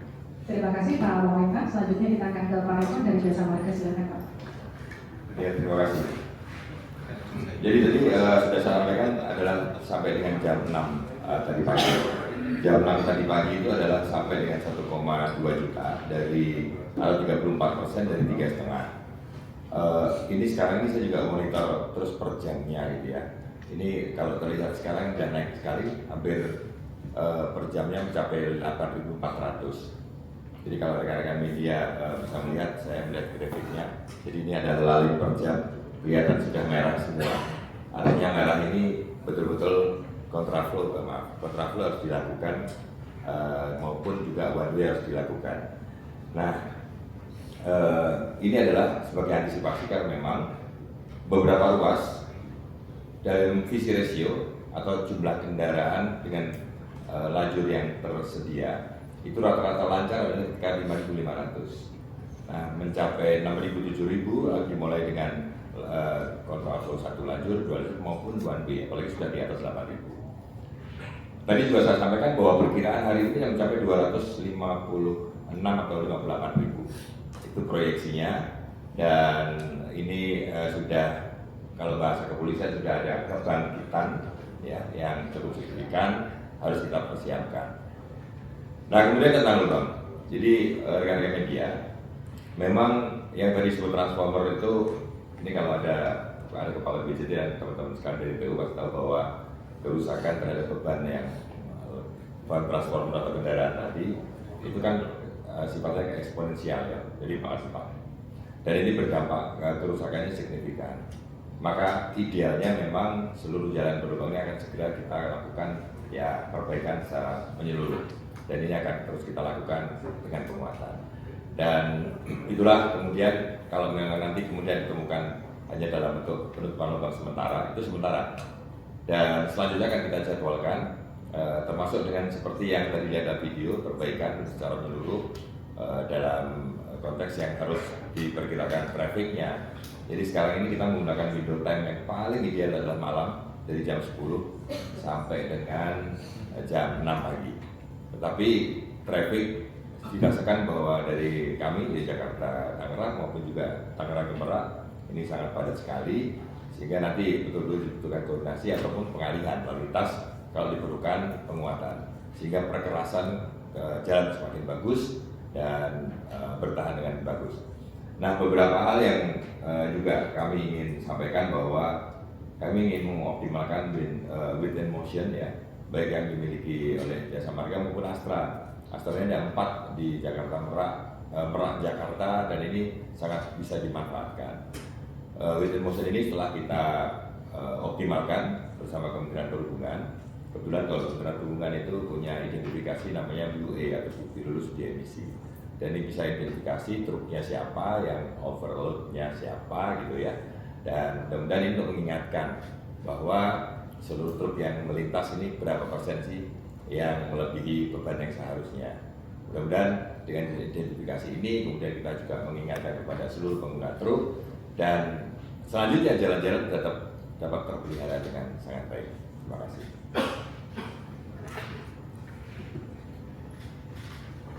Terima kasih Pak Wawentan. Selanjutnya kita akan ke Pak Rifan dari Jasa Marga. Silakan Pak. Ya, terima kasih. Jadi tadi sudah saya sampaikan adalah sampai dengan jam 6 tadi pagi. Jam 6 tadi pagi itu adalah sampai dengan 1,2 juta dari 34% dari 3,5. Ini sekarang ini saya juga monitor terus per jamnya gitu ya. Ini kalau terlihat sekarang sudah naik sekali, hampir per jamnya mencapai 8.400. Jadi kalau rekan-rekan media bisa melihat, saya melihat grafiknya. Jadi ini ada lalin per jam, kelihatan sudah merah semua. Artinya merah ini betul-betul kontraflow harus dilakukan maupun juga one way harus dilakukan. Nah, ini adalah sebagai antisipasi karena memang beberapa ruas dalam visi ratio atau jumlah kendaraan dengan lajur yang tersedia itu rata-rata lancar adalah sekitar 5.500. Nah, mencapai 6.000, 7.000 dimulai dengan kontraflow satu lajur, dua lajur maupun one way, apalagi sudah di atas 8.000. Tadi juga saya sampaikan bahwa perkiraan hari ini yang mencapai 256 atau 58.000 itu proyeksinya, dan ini sudah, kalau bahasa kepolisian sudah ada kebangkitan ya, yang cukup signifikan, harus kita persiapkan. Nah, kemudian tentang lubang. Jadi rekan-rekan media, memang yang tadi disebut transformer itu, ini kalau ada kepala BCD dan teman-teman sekalian dari PU pasti tahu bahwa kerusakan terhadap beban yang transformer atau kendaraan tadi itu kan sifatnya eksponensial ya, jadi makasih Pak. Dan ini berdampak kerusakannya signifikan. Maka idealnya memang seluruh jalan berlubang ini akan segera kita lakukan ya perbaikan secara menyeluruh. Dan ini akan terus kita lakukan dengan penguatan. Dan itulah kemudian kalau memang nanti kemudian ditemukan hanya dalam bentuk penutupan lubang sementara, itu sementara. Dan selanjutnya akan kita jadwalkan termasuk dengan seperti yang tadi lihat video, perbaikan secara menyeluruh dalam konteks yang harus diperkirakan trafiknya. Jadi sekarang ini kita menggunakan window time yang paling ideal adalah malam dari jam 10 sampai dengan jam 6 pagi. Tetapi traffic dirasakan bahwa dari kami di Jakarta Tangerang maupun juga Tangerang ke Merak ini sangat padat sekali, sehingga nanti betul-betul dibutuhkan koordinasi ataupun pengalihan lalu lintas kalau diperlukan penguatan, sehingga perkerasan jalan semakin bagus dan bertahan dengan bagus. Nah, beberapa hal yang juga kami ingin sampaikan bahwa kami ingin mengoptimalkan within motion ya, baik yang dimiliki oleh Jasa Marga maupun Astra. Astra ini ada 4 di Jakarta Merak Jakarta, dan ini sangat bisa dimanfaatkan. Within motion ini setelah kita optimalkan bersama Kementerian Perhubungan. Kebetulan kalau Kementerian Perhubungan itu punya identifikasi namanya BUE atau bukti lulus uji emisi. Dan ini bisa identifikasi truknya siapa, yang overloadnya siapa gitu ya. Dan mudah-mudahan ini untuk mengingatkan bahwa seluruh truk yang melintas ini berapa persen sih yang melebihi beban yang seharusnya. Mudah-mudahan dengan identifikasi ini kemudian kita juga mengingatkan kepada seluruh pengguna truk, dan selanjutnya jalan-jalan tetap dapat terpelihara dengan sangat baik. Terima kasih.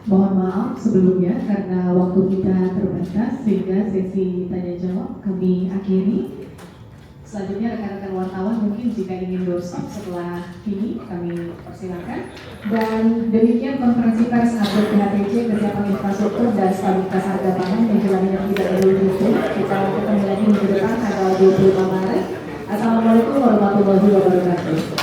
Mohon maaf sebelumnya karena waktu kita terbatas sehingga sesi tanya jawab kami akhiri. Selanjutnya rekan-rekan wartawan mungkin jika ingin doorstop setelah ini kami persilakan. Dan demikian konferensi pers update PHTC kesiapan infrastruktur dan stabilitas harga pangan menjelang Idul Fitri. Kita ketemu lagi minggu depan tanggal 25 Maret. Assalamualaikum warahmatullahi wabarakatuh.